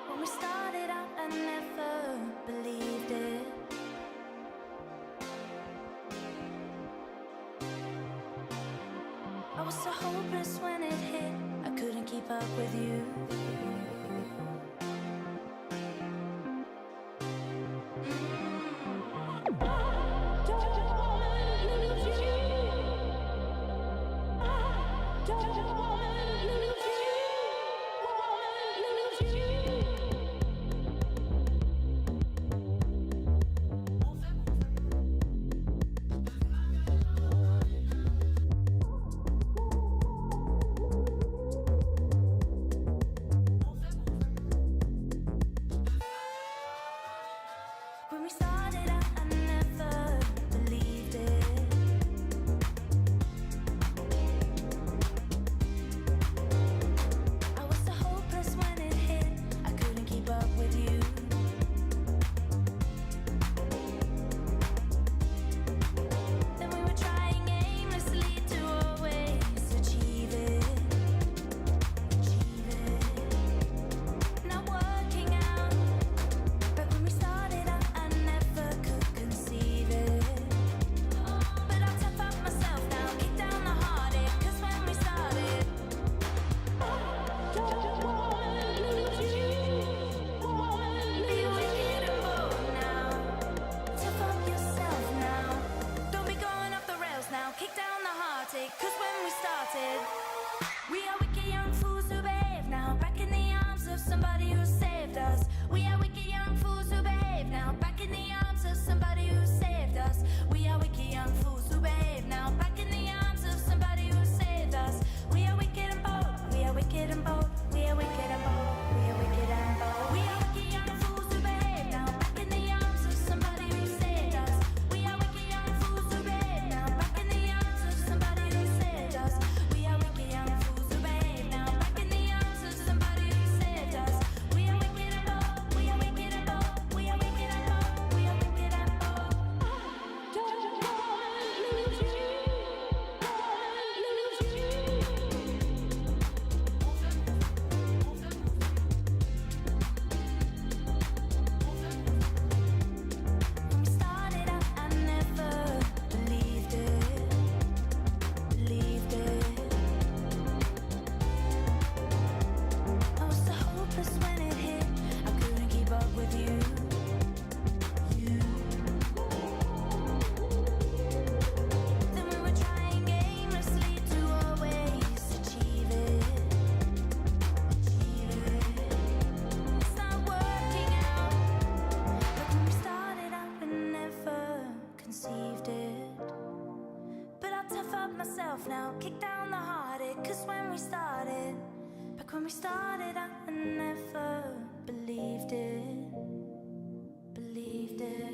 When we started out, I never believed it. I was so hopeless when it hit. I couldn't keep up with you. When we started out, I never believed it. I was so hopeless when it hit. I couldn't keep up with you. Then we were trying aimlessly to always achieve it. Not working out. But when we started out, I never could now. Kick down the heartache, 'cause when we started, back when we started, I never believed it. Believed it.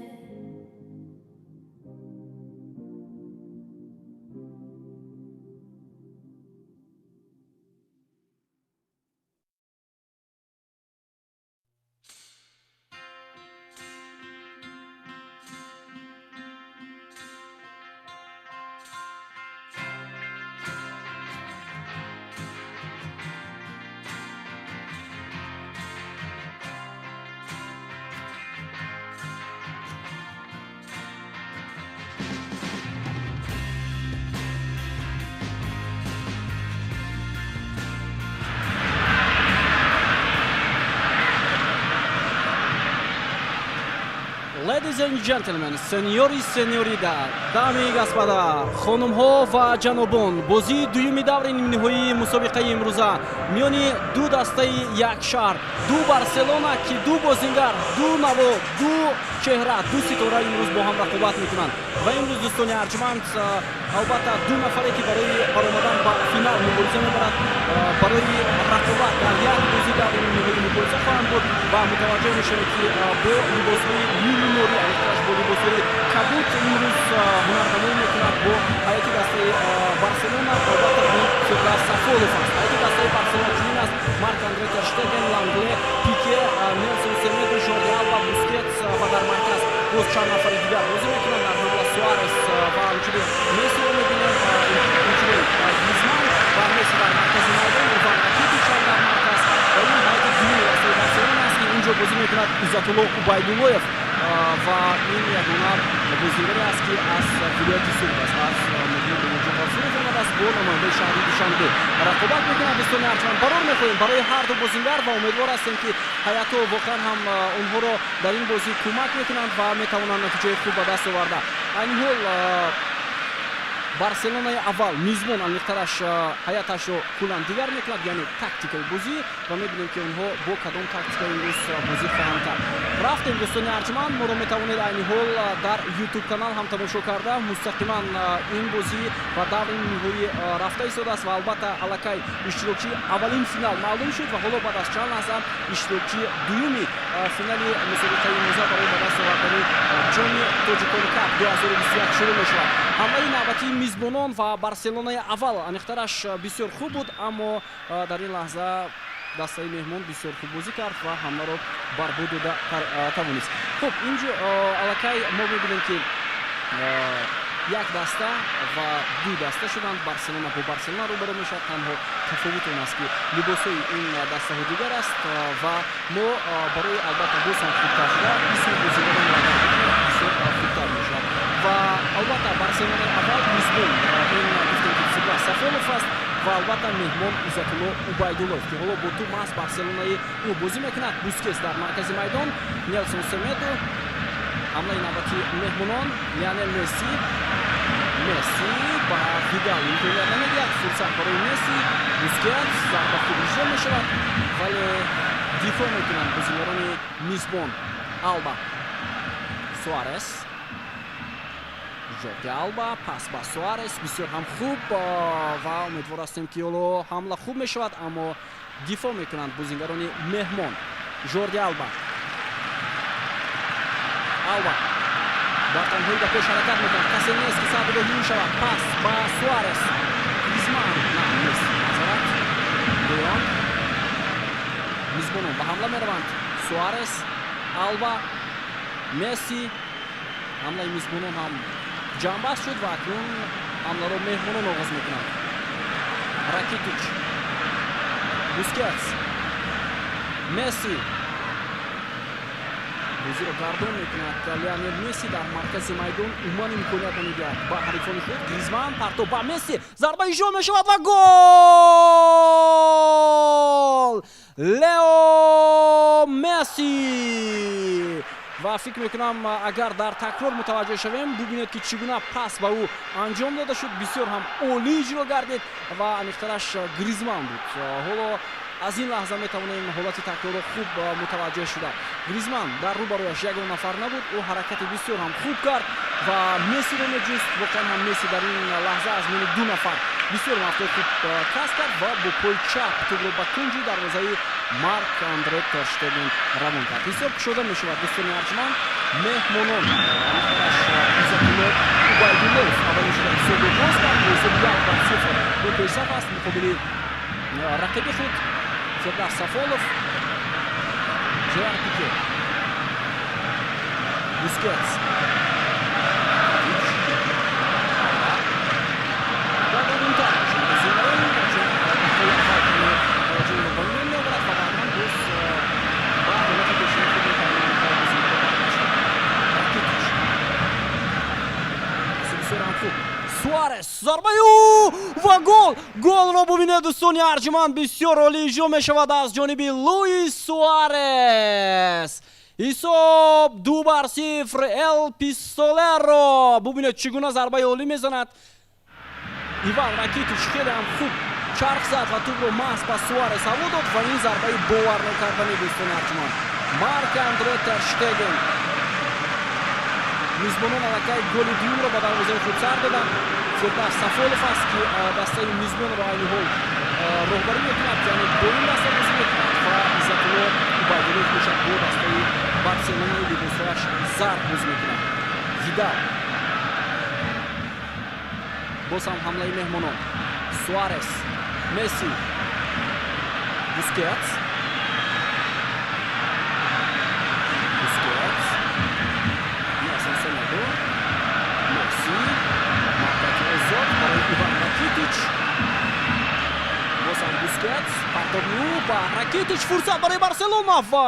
Ladies and gentlemen, seniori, senorida, dami господа, хонумҳо ва ҷанобон, бозии дуюми даври нимниҳоии мусобиқаи имрӯза миёни ду дастаи як шаҳр, ду Барселона ки ду бозингар, ду наво, ду чеҳра, ду ситора имрӯз бо ҳам рақобат мекунанд. Ва имрӯз дӯстони арҷманд, албатта ду нафаре ки барои баромадан ба финал мубориза мебаранд, барои рақобат дар як бози даври нимниҳоӣ мубориза хоҳанд буд ва мутаваҷҷеҳ мешавед ки бо либосҳои милинори алифташ бо либосҳои кабут имрӯз ҳунарнамоӣ мекунад бо ҳайати дастаи Барселона. албатта ин Ферра Сафолов аст. ҳайати дастаи Барселона чунин аст: Марк Андре тер Штеген, Лангле, Пике, Нелсон Семедо, Жорди Алба, Бускетс ва дар марказ боз чанд нафари дигар бозӣ мекунанд. дар ҳавла Суарес ва ҳамчунин Мессиро мебинем, инчунин Гризман ва Месси дар маркази майдон, Иван Ракитич дар марказ. ва ин ҳайати дуюми дастаи Барселона аст ки инҷо бозӣ мекунад Иззатулло Убайдуллоев ва ин ягона бозингаре аст ки аз вилояти Сурд аст, аз муҷоҳад Сурд омад аст, бо намояндаи шаҳри Душанбе рақобат мекунад. дӯстони арҷманд, барор мехоҳем барои ҳар ду бозингар ва умедвор ҳастем ки ҳаятҳо воқеан ҳам онҳоро дар ин бозӣ кӯмак мекунанд ва метавонанд натиҷаи хуб ба даст оварда. айни ҳол Барселонаи аввал мизбон амиқтараш ҳаяташро куллан дигар мекунад, яъне тактикаи бозӣ, ва мебинем ки онҳо бо кадом тактика имрӯз бозӣ хоҳанд кард. рафтем дӯстони арҷманд, моро метавонед айни ҳол дар YouTube канал ҳам тамошо карда мустақиман ин бозӣ ва даври ниҳоӣ рафта истодааст ва албатта аллакай иштирокчии аввалин финал маълум шуд ва ҳоло баъд аз чанд лаҳза иштирокчии дуюми финали мусобиқаи имрӯза барои ба даст овардани ҷоми Тоҷикони Кап 2021 шурӯъ мешавад. ҳамлаи навбатии мизбонон ва Барселонаи аввал аниқтараш бисёр хуб буд, аммо дар ин лаҳза дастаи меҳмон бисёр хуб бозӣ кард ва ҳамларо барбод дода тавонист. хуб, инҷо аллакай мо мебинем ки як даста ва ду даста шуданд. Барселона бо Барселона рӯбаро мешавад. танҳо тафовут он аст ки либосҳои ин дастаҳо дигар аст ва мо барои албатта бозам хубтар шуда исми бозигарон бисёр хубтар мешавад. ва албатта Барселонаи аввал мизбон ин гуфтем ки Ферра Сафолов аст ва албатта меҳмон Иззатулло Убайдуллоев ки ҳоло бо ту маст Барселонаи ӯ бозӣ мекунад. Бускетс дар маркази майдон, Нелсон Семедо, ҳамлаи навбати меҳмонон Лионел Месси ба Видал имконият намедиҳад, фурсат барои Месси. Бускетс зарба хуб иҷро мешавад, вале дифоъ мекунанд бозигарони мизбон. Алба, Суарес, Жорди Алба, пас ба Суарес, бисёр ҳам хуб ва умедвор ҳастем ки ҳоло ҳамла хуб мешавад, аммо дифоъ мекунанд бозигарони меҳмон. Жорди Алба дар танҳоӣ ба пеш ҳаракат мекунад, касе нест ки сабидоҳӣ мешавад. пас ба Суарес, Гризман, назарат Деон, мизбонон ба ҳамла мераванд. Суарес, Алба, Месси, ҳамлаи мизбонон ҳам ҷамъбаст шуд ва акнун ҳамларо меҳмонон оғоз мекунанд. Ракитич, Бускетс, Месси бозиро гардон мекунад. Лионел Месси дар маркази майдон умуман имконият намедиҳад ба ҳарифони худ. Гризман партоб ба Месси, зарба иҷро мешавад ва гол! Лео Месси! ва фикр мекунам агар дар такрор мутаваҷҷеҳ шавем бубинед ки чӣ гуна пас ба ӯ анҷом дода шуд. бисёр ҳам олӣ иҷро гардид ва аниқтараш Гризман буд. ҳоло аз ин лаҳза метавонем ҳолати такрорро хуб мутаваҷҷеҳ шуда. Гризман дар рӯбарояш ягон нафар набуд, ӯ ҳаракати бисёр ҳам хуб кард ва Мессиро меҷуст. воқеан ҳам Месси дар ин лаҳза аз миёни ду нафар бисёр мафтуд хуб касб кард ва бо пои чап тӯбро ба кунҷи дарвозаи Марк Андре Тер Штеген равон кард. Ҳисоб кушода мешавад дӯстони арҷманд. Меҳмонон Изакулов Убайдуллов аввалин шуда ҳисобро боз кард. Ҳисоби 1-0 бо пешсаф аст муқобили рақиби худ Фердав Сафолов. Жерар Пике, Бускетс, Суарес зарбаю ва гол! Голро бубинед дӯстони арҷманд, бисёр олӣ иҷро мешавад аз ҷониби Луис Суарес. ҳисоб 2-0. Эл Пистолеро бубинед чӣ гуна зарбаи олӣ мезанад. Иван Ракитич хеле ҳам хуб чарх зад ва тӯбро маҳз ба Суарес ҳаво дод ва ин зарбаи боварнокардани дӯстони арҷманд. Марк Андре Тер Штеген мизбонон аллакай голи дуюмро ба дарвозаи худ сар доданд. Фердав Сафолов аст ки дастаи мизбонро айни ҳол роҳбарӣ мекунад, яъне бо ин даста бозӣ мекунад ва Изакулов Убайдуллов бошад бо дастаи Барселонаи либосояш зарб бозӣ мекунад. Видал боз ҳам ҳамлаи меҳмонон. Суарес, Месси, Бускетс, Месси, Маркати озод барои Иван Ракитич. Боз ҳам Бускетс, партобнӯ ба Ракитич, фурсат барои Барселона ва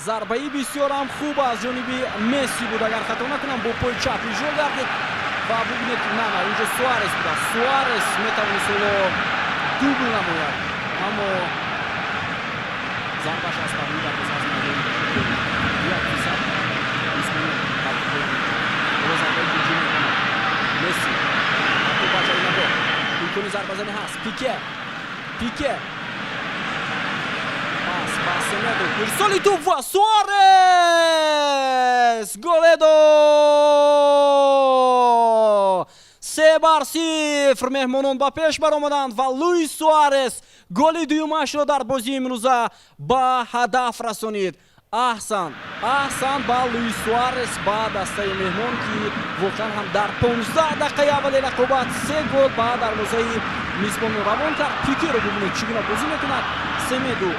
зарбаи бисёр ҳам хуб аз ҷониби Месси буд. Агар хато накунам бо пои чап иҷро гардид ва бубинед на инҷо Суарес буда. Суарес метавонист ҳоло дубл намояд, аммо зарбаш аз барои дарвоза аз майдони Месси ҳатто ба ҷои набо имкони зарбазанӣ ҳаст. Пике пас ба Семедо, ирсоли тӯб ва Суарес голедо 3-0 меҳмонон ба пеш баромаданд ва Луис Суарес голи дуюмашро дар бозии имрӯза ба ҳадаф расонид. аҳсан ба Луис Суарес ба дастаи меҳмон ки воқеан ҳам дар 15 дақиқаи аввали рақобат 3 гол ба дарвозаи мизбонро равон кард. Пикеро бубинед чӣ гуна бозӣ мекунад. Семеду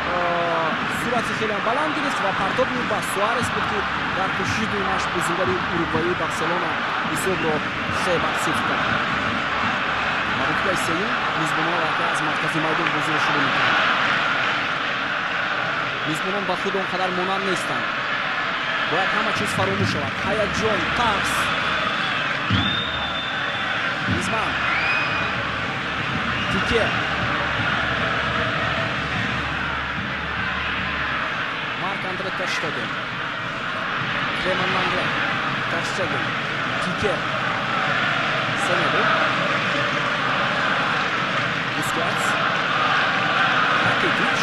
суръати хеле баланд гирифт ва партоби ба Суарес буд ки дар кӯшиши дуюмаш бозингари уругваи Барселона ҳисобро 3-0 кард. Дар рақибаи сеюм мизбонон аз маркази майдон бозиро шурӯъ мекунанд. мизбонон ба худ он қадар монанд нестанд. бояд ҳама чиз фаромӯш шавад. ҳаяҷон, тарс. Гризман, Пике, Марк Андре Тер Штеген, Клеман Лангле, Тер Штеген, Пике, Семедо, Бускетс, Ракитич,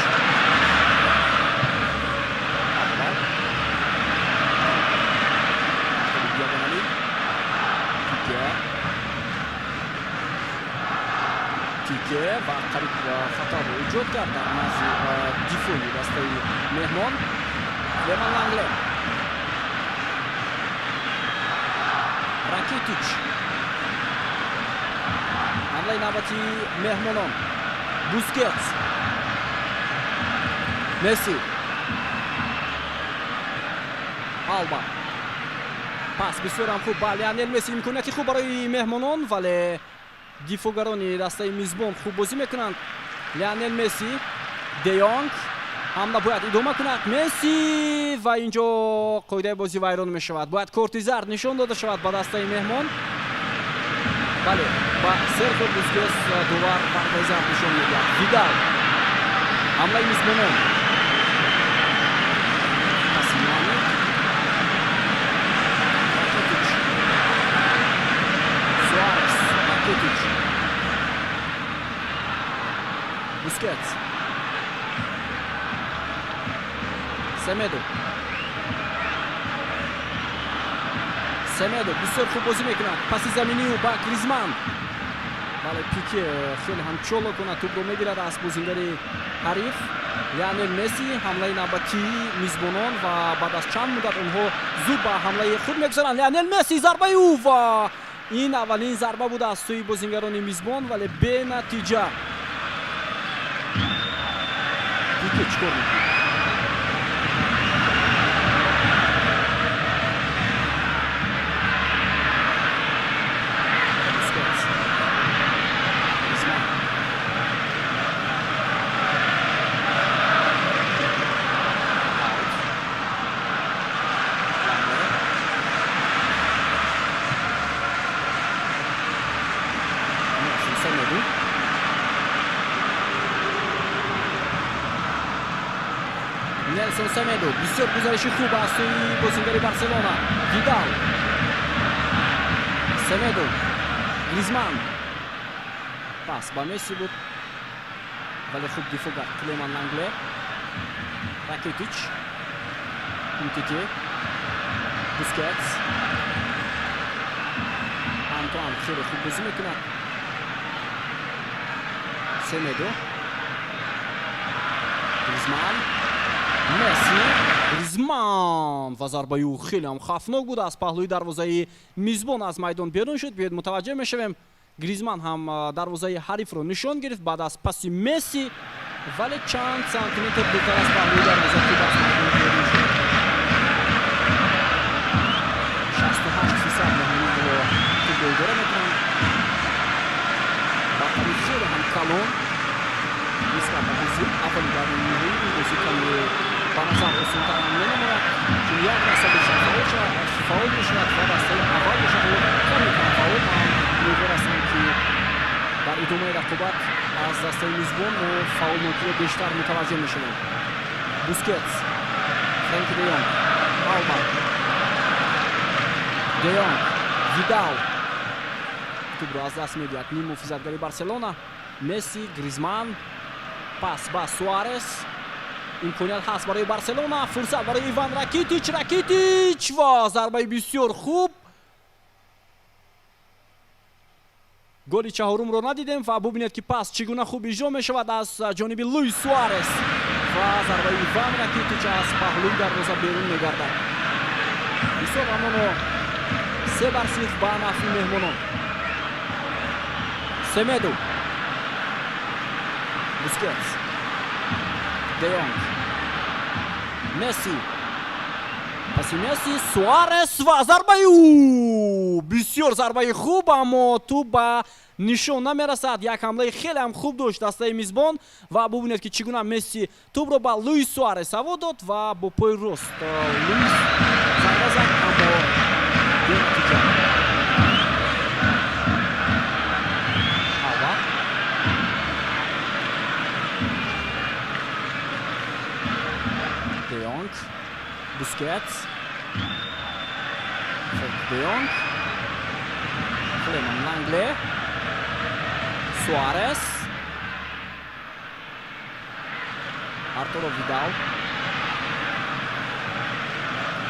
Пике ва қариб хаторо иҷод кард дар назди дифои дастаи меҳмон. Клеман Лангле, Ракитич, ҳамлаи навбати меҳмонон. Бускетс, Месси, Алба, пас бисёр ҳам хуб ба Лионел Месси. имконияти хуб барои меҳмонон, вале дифогарони дастаи мизбон хуб бозӣ мекунанд. Лионел Месси, Де Йонг, ҳамла бояд идома кунад. Месси ва инҷо қоидаи бозӣ вайрон мешавад. бояд корти зард нишон дода шавад ба дастаи меҳмон. бале ба Серхио Бускетс довар партаи зард нишон медиҳад. Видал, ҳамлаи мизбонон. Бускетс, Семедо бисёр хуб бозӣ мекунад. Паси заминию ба Гризман. вале Пике хеле ҳам чоло кунад, тӯбро мегирад аз бозингари ҳариф. Лионел Месси ҳамлаи навбатии мизбонон ва баъд аз чанд муддат онҳо зуд ба ҳамлаи худ мегузаранд. Лионел Месси зарбаи ӯ ва ин аввалин зарба буда аз сӯи бозингарони мизбон, вале бенатиҷа. Пике чӣ кор мекунад? Nelson Semedo бисёр гузариши хуб аз сӯи бозингари Барселона. Видал, Semedo, Гризман. Пас ба Месси буд, вале хуб дифоъ кард Клеман Лангле. Ракетич, Умтити, Бускетс, Антуан хеле хуб бозӣ мекунад. Semedo, Гризман, Месси, Гризман ва зарбаи ӯ хеле ҳам хавфнок буд. Аз паҳлӯи дарвозаи мизбон аз майдон берун шуд. Биёед мутаваҷҷеҳ мешавем. Гризман ҳам дарвозаи ҳарифро нишон гирифт баъд аз паси Месси, вале чанд сантиметр дуртар аз паҳлӯи дарвоза ки аз майдон берун шуд. 68% меҳмононро футбол идора мекунанд. бартари хеле ҳам калон нисбат ба бозӣ аввали дар ниҳои ин бозӣ каме ба назар осонтар менамояд, чун як даста бештар фаъол мешавад ва дастаи аввал бошад каме кам фаъол. ман умедвор ҳастам ки дар идомаи рақобат аз дастаи мизбон мо фаъолнокиро бештар мутаваҷҷеҳ мешавем. Бускетс, Френки де Йонг, Алба, де Йонг, Видал. тӯбро аз даст медиҳад ним муҳофизатгари Барселона. Месси, Гризман, пас ба Суарес. имконият ҳаст барои Барселона. Фурсат барои Иван Ракитич. Ракитич ва зарбаи бисёр хуб. голи чаҳорумро надидем ва бубинед ки пас чӣ гуна хуб иҷро мешавад аз ҷониби Луис Суарес ва зарбаи Иван Ракитич аз паҳлӯи дарвоза берун мегардад. ҳисоб ҳамоно 3-0 ба нафъи меҳмонон. Semedo, Busquets, De Jong, Messi, паси Месси, Суарес ва зарбаи ӯ бисёр зарбаи хуб, аммо тӯб ба нишон намерасад. Як ҳамлаи хеле ҳам хуб дошт дастаи мизбон ва бубинед ки чӣ гуна Месси тӯбро ба Луис Суарес ҳаво дод ва бо пои рост Луис зарба зад, аммо бенатиҷа. De Jong, Busquets, De Jong, Clement Langley, Suarez, Arturo Vidal,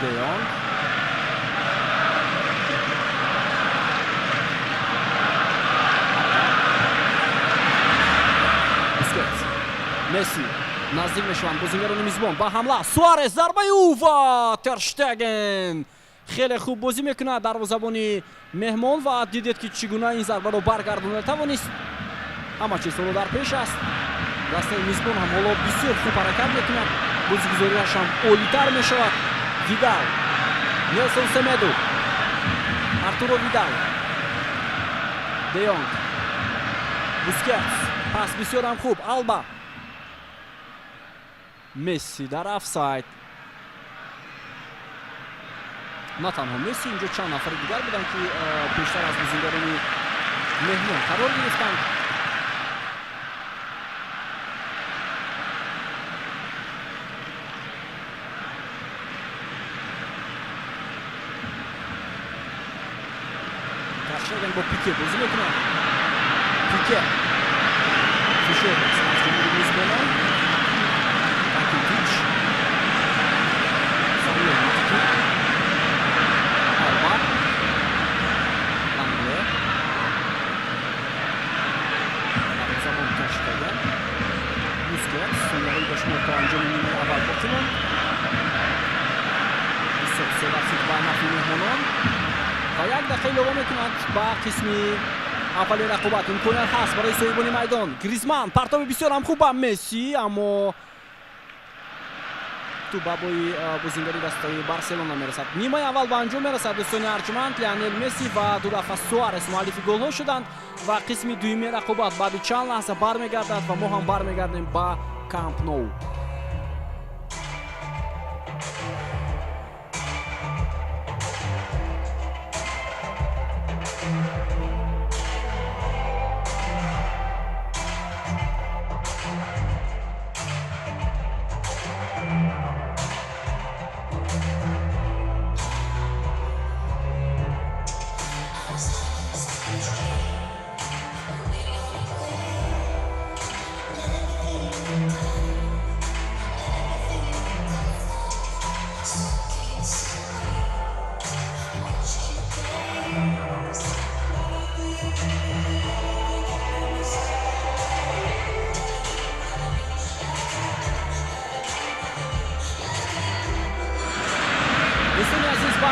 De Jong, Busquets, Messi. наздик мешаванд бозингарони мизбон ба ҳамла. Суарес, зарбаи ӯ ва Тер Штеген хеле хуб бозӣ мекунад дарвозабони меҳмон ва дидед ки чӣ гуна ин зарбаро баргардона тавонист. ҳама чиз ҳоло дар пеш аст. дастаи мизбон ҳам ҳоло бисёр хуб ҳаракат мекунад, бозигузориаш ҳам олитар мешавад. Видал, Нелсон Семедо, Артуро Видал, Де Йонг, Бускетс, пас бисёр ҳам хуб. Алба, Месси дар офсайд. на танҳо Месси, инҷо чанд нафари дигар буданд ки пештар аз бозингарони меҳмон қарор гирифтанд. Ташеген бо Пике бозӣ мекунад. Пике фишор аз ҷониби мизбонон. Ракитич, Самуэл Умтити, Алба, Лангле, و 1 دقیقه ilova میکند با قسمی اول رقابت. امکانیت هست برای صاحبان میدان. گریزمان پرتاب بسیار هم خوب به مسی، اما تو بابای بازیگری دسته بارسلونا میرسد. نیمه اول به انجام میرسد. دوستان ارجمند لیونل مسی و دو دفعه سوارز مؤلف گل ها شدند و قسم دومی رقابت بعد چند لحظه برمیگردد و ما هم برمیگردیم با کامپ نو.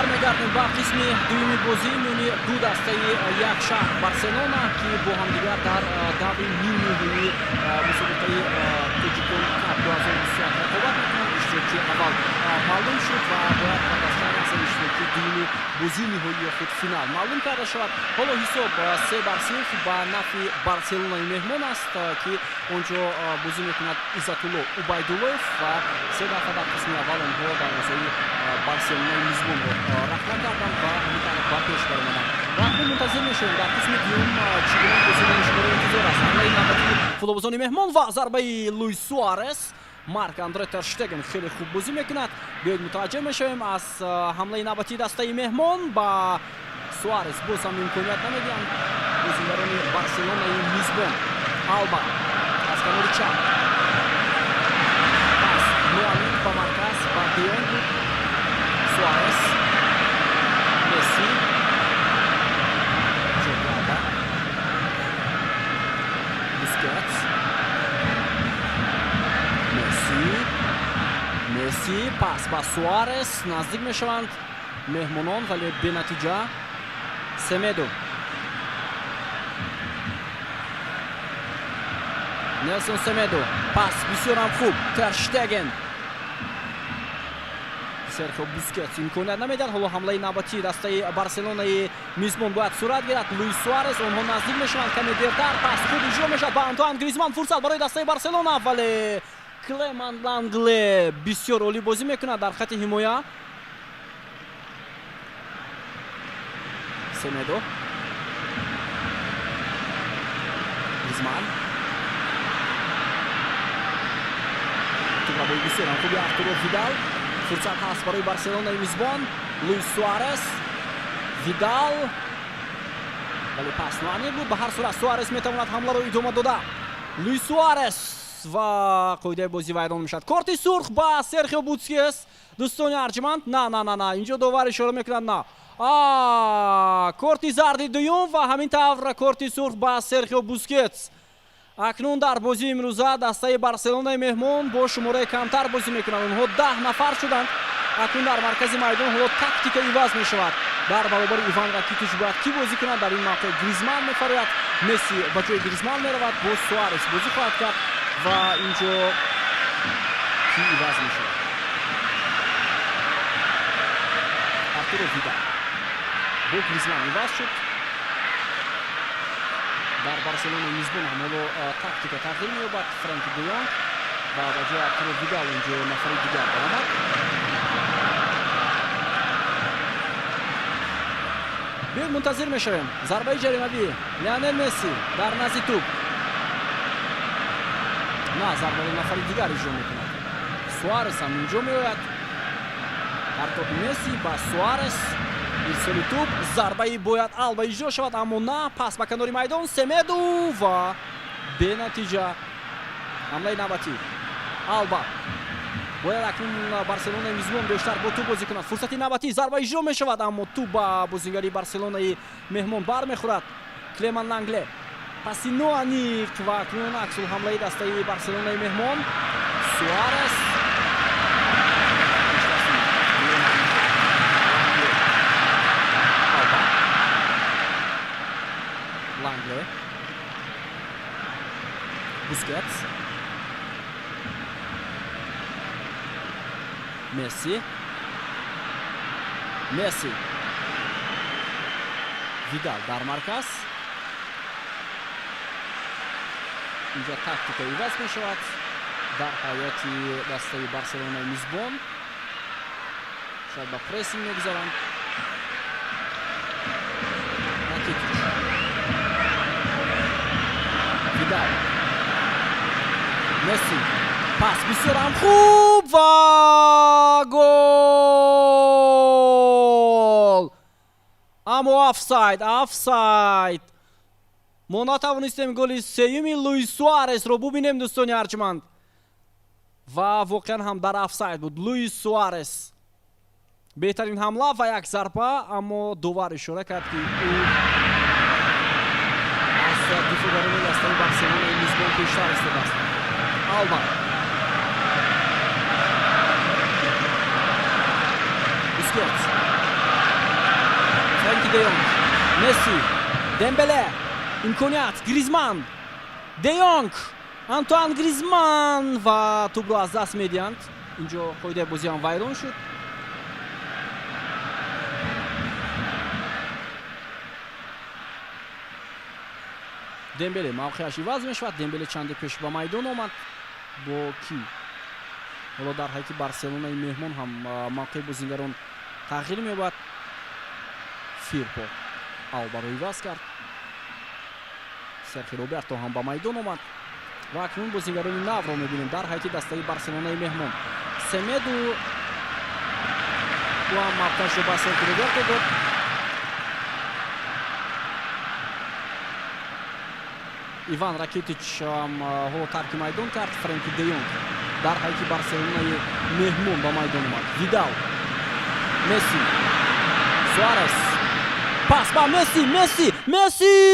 برمیگردیم با قسم دومی بازی میانی دو دسته یک شهر بارسلونا که با هم دیگر در دعوی نیمه‌نهایی مسابقه توجیکون کاپ 2023 رقابت میکنند. اشتراکی اول معلوم شد و باید با داشتن از اشتراکی دومی بازی نهایی خود فینال معلوم کرده شود. حالا حساب 3-0 با نفع بارسلونای مهمان است که اونجا بازی میکند عزت‌الله عبیدالله‌ف و 3 دفعه در قسم اول آنها در مسابقه بارسلونای میزبان رقم کردند و همین با پیش برآمدند. و اکنون منتظر میشویم در قسم دوم چگونه بازی نمیشود انتظار است. حمله نوبتی فوتبالبازان مهمان و ضربه لوئیس سوارز. مارک اندره تر شتگن خیلی خوب بازی میکند. بیاید متوجه میشویم از حمله نوبتی دسته مهمان با سوارز باز هم امکانیت نمیدهند بازیگران بارسلونای میزبان. آلبا از کنار چپ پاس نوانی با مرکز با دیونگ سوارز مسی جوکادا بوسکتس مسی پاس با سوارز نزدیک میشوند مهمانان ولی به نتیجه. سمدو نلسون سمدو پاس بسیار هم خوب تر شتگن سرخیو بوسکتس امکانیت نمیدهد. حالا حمله نوبتی دسته بارسلونای میزبان باید صورت گیرد. لوئیس سوارز آنها نزدیک میشوند کمی دیرتر پاس خوب اجرا میشود با آنتوان گریزمان. فرصت برای دسته بارسلونا ولی کلمان لانگله بسیار عالی بازی میکند در خط حمایه. سمدو گریزمان تو بابای بسیار هم خوبی ارتورو ویدال. فرصت هست برای بارسلونای میزبان. لوئیس سوارز ویدال ولی پاس نوانی بود. به هر صورت سوارز میتواند حمله رو ادامه داده. لوئیس سوارز و قاعده بازی ویران میشد. کارت سرخ با سرخیو بوسکتس. دوستان ارجمند نه اینجا داور اشاره میکنند نه کارت زرد دوم و همین طور کارت سرخ با سرخیو بوسکتس. اکنون در بازی امروزه دسته بارسلونای مهمان با شماره کمتر بازی میکنند. اونها 10 نفر شدند. اکنون در مرکز میدان حالا تاکتیک عوض میشود. در برابر ایوان راکیتیچ باید کی بازی کند؟ در این موقع گریزمان میفرماید مسی با جای گریزمان میرود با سوارز بازی خواهد کرد و اینجا کی عوض میشود؟ ارتورو ویدال با گریزمان عوض شد. در بارسلونا میزبان هم حالا تاکتیک تغییر مییابد. فرانکی دیونگ و با جای ارتورو ویدال اینجا نفر دیگر برآمد. بیاید منتظر میشویم. ضربه جریمه‌ای لیونل مسی در نزد توپ. نه ضربه نفر دیگر اجرا میکند. سوارز هم اینجا میآید. پرتاب مسی با سوارز ارسال توپ. ضربه باید آلبا اجرا شود اما نه. پاس به کنار میدان سمدو و به نتیجه حمله نوبتی آلبا باید اکنون بارسلونای میزبان بیشتر با توپ بازی کند. فرصتی نوبتی ضربه اجرا می شود اما توپ با بازیگری بارسلونای مهمان بر میخورد. کلمان لانگله پاسی نوانی و اکنون عکس الحمله دسته بارسلونای مهمان سوارز Langley. Busquets. Messi. Vidal dar markas. اینجا تاکتیک عوض می شود در حیات دسته بارسلونای میزبان. شاید با پرسینگ میگذارند. راکیتیچ. ویدال. مسی. پاس بسیار هم خوب و گل. اما آفساید. ما نتوانستیم گل سوم لوئیس سوارز رو ببینیم دوستان ارجمند و واقعا هم در آفساید بود. لوئیس سوارز بهترین حمله و یک ضربه، اما دوباره اشاره کرد که او از دیفگران دسته بارسلونای میزبان بیشتر استفاده است. آلبا بوسکتس، فرانکی دیونگ، مسی، دمبله، امکانیت، گریزمان، دیونگ، آنتوان گریزمان و توپ رو از دست میدهند. اینجا قاعده بازی هم ویران شد. دمبله موقعش عوض میشود. دمبله چند پیش با میدان آمد. با کی؟ حالا در حالی که بارسلونای مهمان هم موقع بازیگران تغییر می‌یابد. فیرپو آلبا رو عوض کرد. سرخی روبرتو هم با میدان آمد و اکنون بازیگران نو رو می‌بینیم در حالی که دسته بارسلونای مهمان. سمدو و هم موقعش رو با سرخی روبرتو داد. ایوان راکیتیچ رو ترک میدان کرد. فرانکی دیونگ در حالی که بارسلونای مهمان با میدان آمد. ویدال، مسی، سوارز، پاس با مسی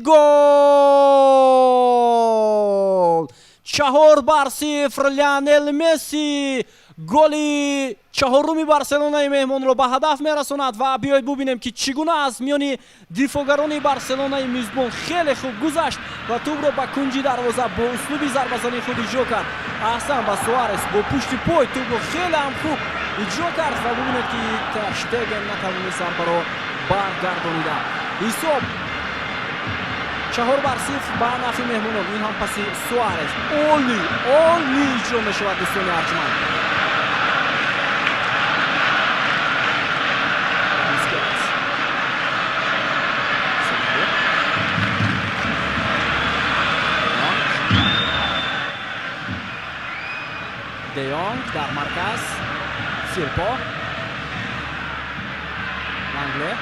گل. 4-0 لیونل مسی گلی چهارمی بارسلونای مهمان رو به هدف میرساند و بیایید ببینیم که چگونه از میان دفاعگران بارسلونای میزبان خیلی خوب گذشت و توپ رو به کنجی دروازه با اسلوب ضربه‌زنی خود اجرا کرد. احسن با سوارز با پشت پای توپ رو خیلی هم خوب اجرا کرد و ببینید که تر شتگن نتوانست ضربه رو برگردانیده. حساب 4-0 به نفع مهمانان. این هم پس سوارز اولی اجرا میشود دوستان ارجمند. دیونگ در مرکز. فیرپو، لانگله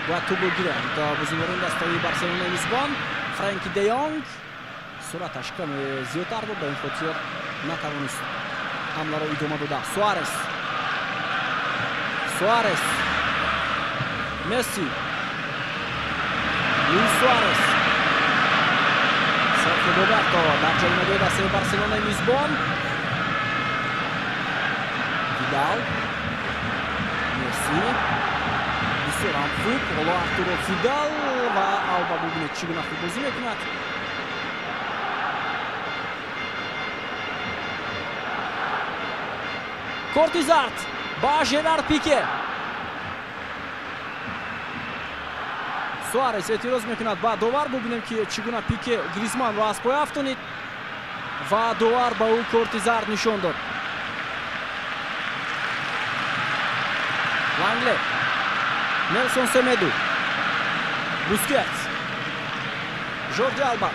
و توپ گیرند بازیگران دسته بارسلونای میزبان. فرانکی دیونگ سرعتش کم زیادتر بود، به این خاطر نتوانست حمله را ادامه داده. سوارز، مسی، لوئیس سوارز، سرخیو روبرتو در جریمه دسته بارسلونای میزبان. ویدال، مسی، بسیار هم خوب. حالا ارتورو فیدال و آلبا ببینید چگونه خوب بازی میکند. کورتیزارد با ژرارد پیکه. سوارز اعتراض میکند با داور. ببینیم که چگونه پیکه گریزمان را از پای افتانید و داور با او کورتیزارد نشان داد. لانگله، نلسون سمدو، بوسکتس، جوردی آلبا.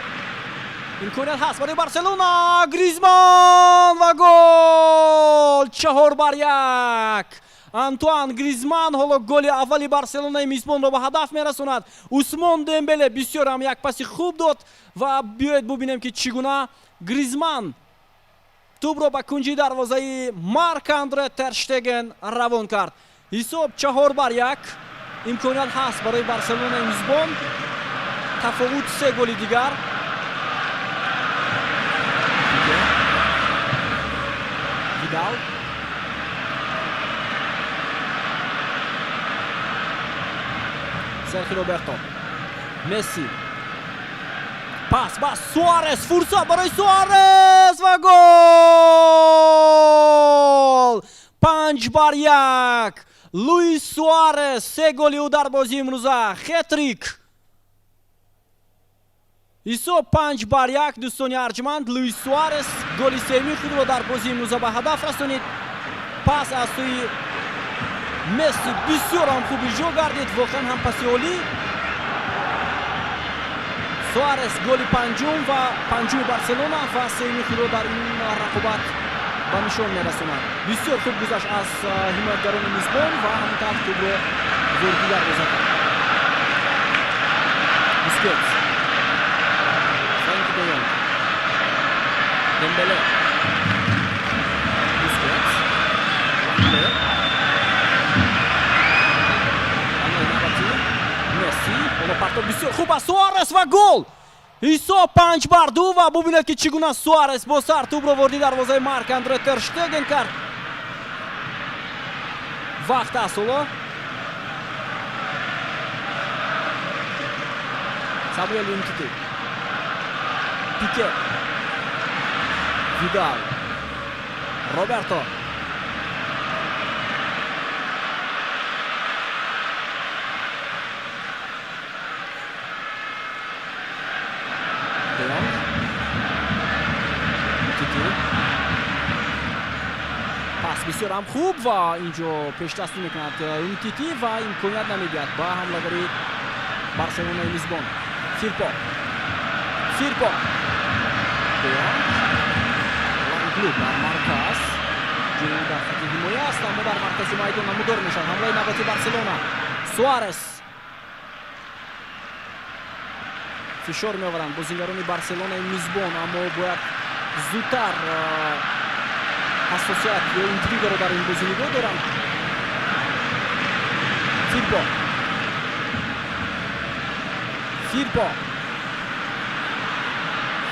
امکانیت هست برای بارسلونا. گریزمان و گل. 4-1. آنتوان گریزمان حالا گل اولی بارسلونای میزبان رو به هدف میرساند. عثمان دمبله بسیار هم یک پاس خوب داد و بیایید ببینیم که چگونه گریزمان توپ رو به کنجی دروازه مارک اندره تر شتگن روان کرد. حساب 4-1. امکانیت هست برای بارسلونای میزبان. تفاوت 3 گل دیگر. ویدال، سرخیو روبرتو، Messi. Pas, Suarez, fursat برای Suarez و گل! 5-1. Luis Suarez 3 گلی او در بازی امروزه، خطریک. حساب 5-1 دوستان ارجمند. لوئیس سوارز گل سوم خود را در بازی امروزه به هدف رسانید. پاس از سوی مسی بسیار هم خوب اجرا گردید، واقعا هم پاس عالی. سوارز گل پنجم و پنجم بارسلونا و سوم خود را در این رقابت به نشان می‌رساند. بسیار خوب گذشت از حمایتگران میزبان و همینطور توپ را وردی دروازه کرد. بوسکتس، Dembélé, Busquets, Messi, اون پرتاب بسیار خوب از سوارز و گل. حساب 5-2 و ببینید که چگونه سوارز با سر توپ را وردی دروازه مارک اندره تر شتگن کرد. وقت است حالا. سابریل امتیتی. پیکه. Vidal, Roberto, De Jong, Titi, پس بسیار هم خوب و اینجا پیش دستی میکند تیتی و امکانیت نمیدهد با حمله‌گری بارسلونای لیزبون. فیرپو، De Jong, در مرکز جلو در خط حمایه است، اما در مرکز میدان نمودار میشن. حمله نباتی بارسلونا. سوارز فشار میآورند بازیگران بارسلونا میزبان، اما باید زودتر حساسیت یا اینتریگ را در این بازی نگاه دارند.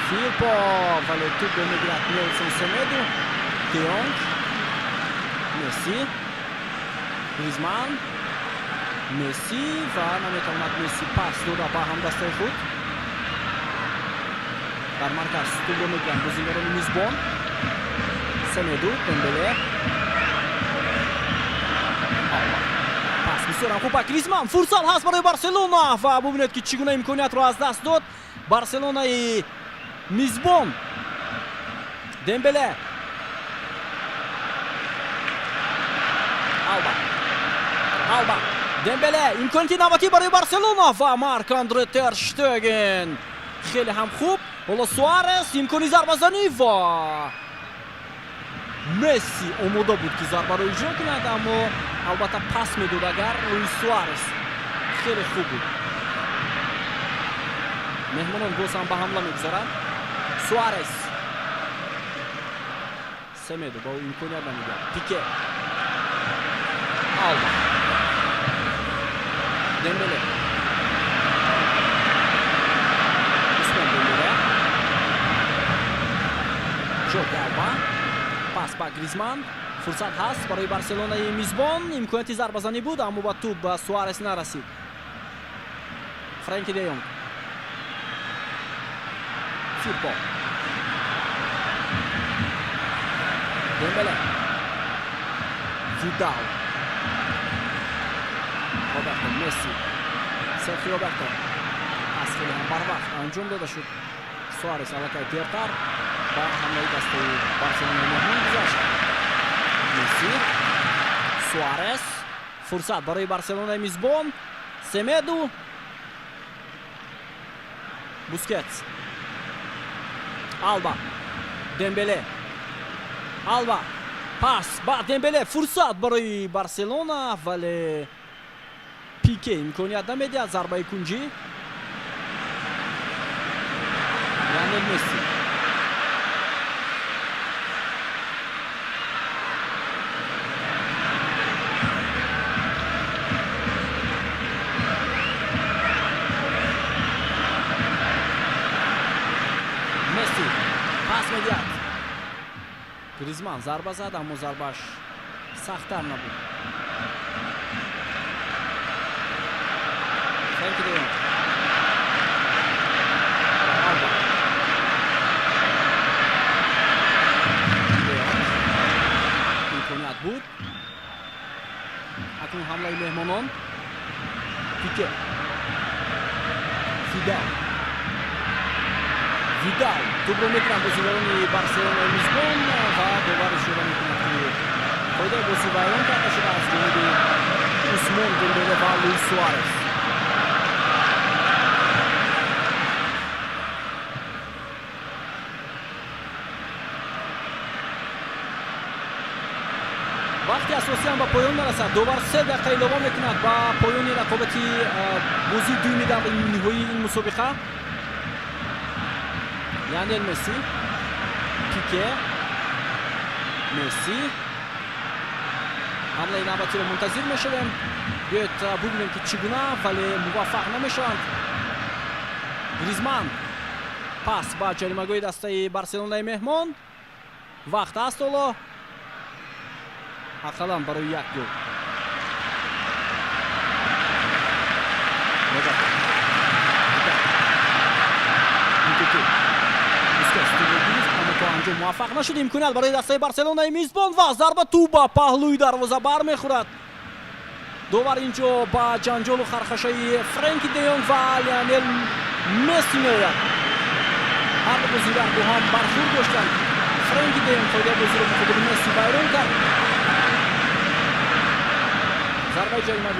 فیرپو ولی توپ به میگیرد نیلسون سمدو. دیونگ، مسی، گریزمان، مسی و نمیتواند مسی پاس داده با هم دسته خود. در مرکز توپ به میگیرد بازیگران میزبان. سمدو، دمبله، پاس بسیار هم خوب با گریزمان. فرصت هست برای بارسلونا و ببینید که چگونه امکانیت را از دست داد بارسلونای میزبان. دمبله، آلبا، دمبله، امکانیت نوبتی برای بارسلونا و مارک اندره تر شتگن. خیلی هم خوب. حالا سوارز امکانی ضربه زنی و مسی آماده بود که ضربه را اجرا کند، اما البته پاس میداد اگر لوئیس سوارز. خیلی خوب بود. مهمانان باز هم به حمله میگذارند. سوارز، سمدو با امکانیت نمیدهد. پیکه، آلبا، دمبله، عثمان دمبله، جوردی آلبا، پاس با گریزمان. فرصت هست برای بارسلونای میزبان. امکانیت ضربه زنی بود اما با توپ به سوارز نرسید. فرانکی دیونگ، فیرپو، دمبله، ویدال، روبرتو، مسی، سرخیو روبرتو. پاس خیلی هم بر وقت انجام داده شد. سوارز علاقه دیرتر با حمله دسته بارسلونای مهمان گذاشت. مسی، سوارز، فرصت برای بارسلونای میزبان. سمدو، بوسکتس، آلبا، دمبله، آلبا، پاس با دمبله. فرصت برای بارسلونا ولی پیکه امکانیت نمیدهد. ضربه کنجی لیونل مسی. مسی پاس میدهد. گریزمان ضربه زد اما ضربهش سخت‌تر نبود. فرانکی دیونگ، Pique. Vidal to'g'ri metrdan bozuvani Barselona mezbon va do'var ishora metrdan foyda bo'lsa bayron kartashida azgina Usmon Dembele va Luis Suarez. وقتی اساسیان با پایان میرسد دوباره 3 دقیقه اضافه میکند با پایان رقابتی بازی دومی در نهایی این مسابقه لیونل مسی پیکه مسی حمله نوبتی رو منتظر میشویم بیاید ببینیم که چگونه ولی موفق نمیشوند گریزمان پاس با جریمه‌گوی دسته بارسلونای مهمان وقت است حالا حقلا برای یک گل موفق نشد امکانیت برای دسته بارسلونای میزبان و ضربه تو با پهلوی دروازه برمیخورد دوباره اینجا با جنجال و خرخشه‌ای فرانکی دیونگ و لیونل مسی میآید هر دو بازیکن با هم برخورد داشتند فرانکی دیونگ خود بازی رو مقابل مسی بیرون کرد ضربه جریمه‌ای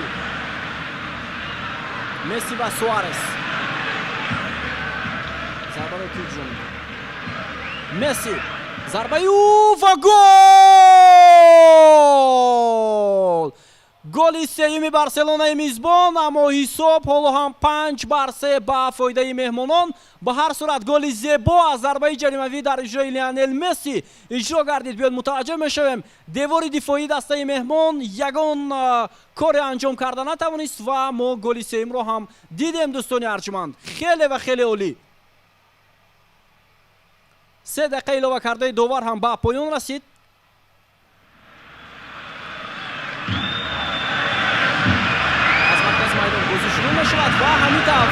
مسی و سوارز ضربه رو توی جون مسی ضربه و گل گلی سوم بارسلونای میزبان اما حساب حالا هم 5-3 با فایده مهمانان به هر صورت گلی زیبا از ضربه جریمه‌ای در اجرای لیونل مسی اجرا گردید بیاد متوجه میشویم دیوار دفاعی دسته مهمان یگان کار انجام کردن نتوانست و ما گلی سوم رو هم دیدیم دوستان ارجمند خیلی و خیلی عالی 3 دقیقه اضافه کرده دوبار هم با پایان رسید شروع میشود و همینطور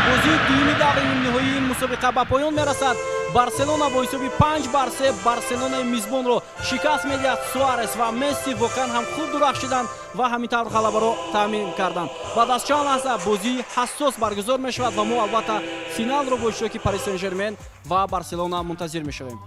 بازی دومی در نهایی این مسابقه به پایان میرسد بارسلونا با حساب 5-3 بارسلونای میزبان رو شکست میدهد سوارز و مسی واقعا هم خوب درخشیدند و همینطور غلبه رو تامین کردند بعد از چند لحظه بازی حساس برگزار میشود و ما البته فینال رو با اشتراک پاریس سن ژرمن و بارسلونا منتظر میشویم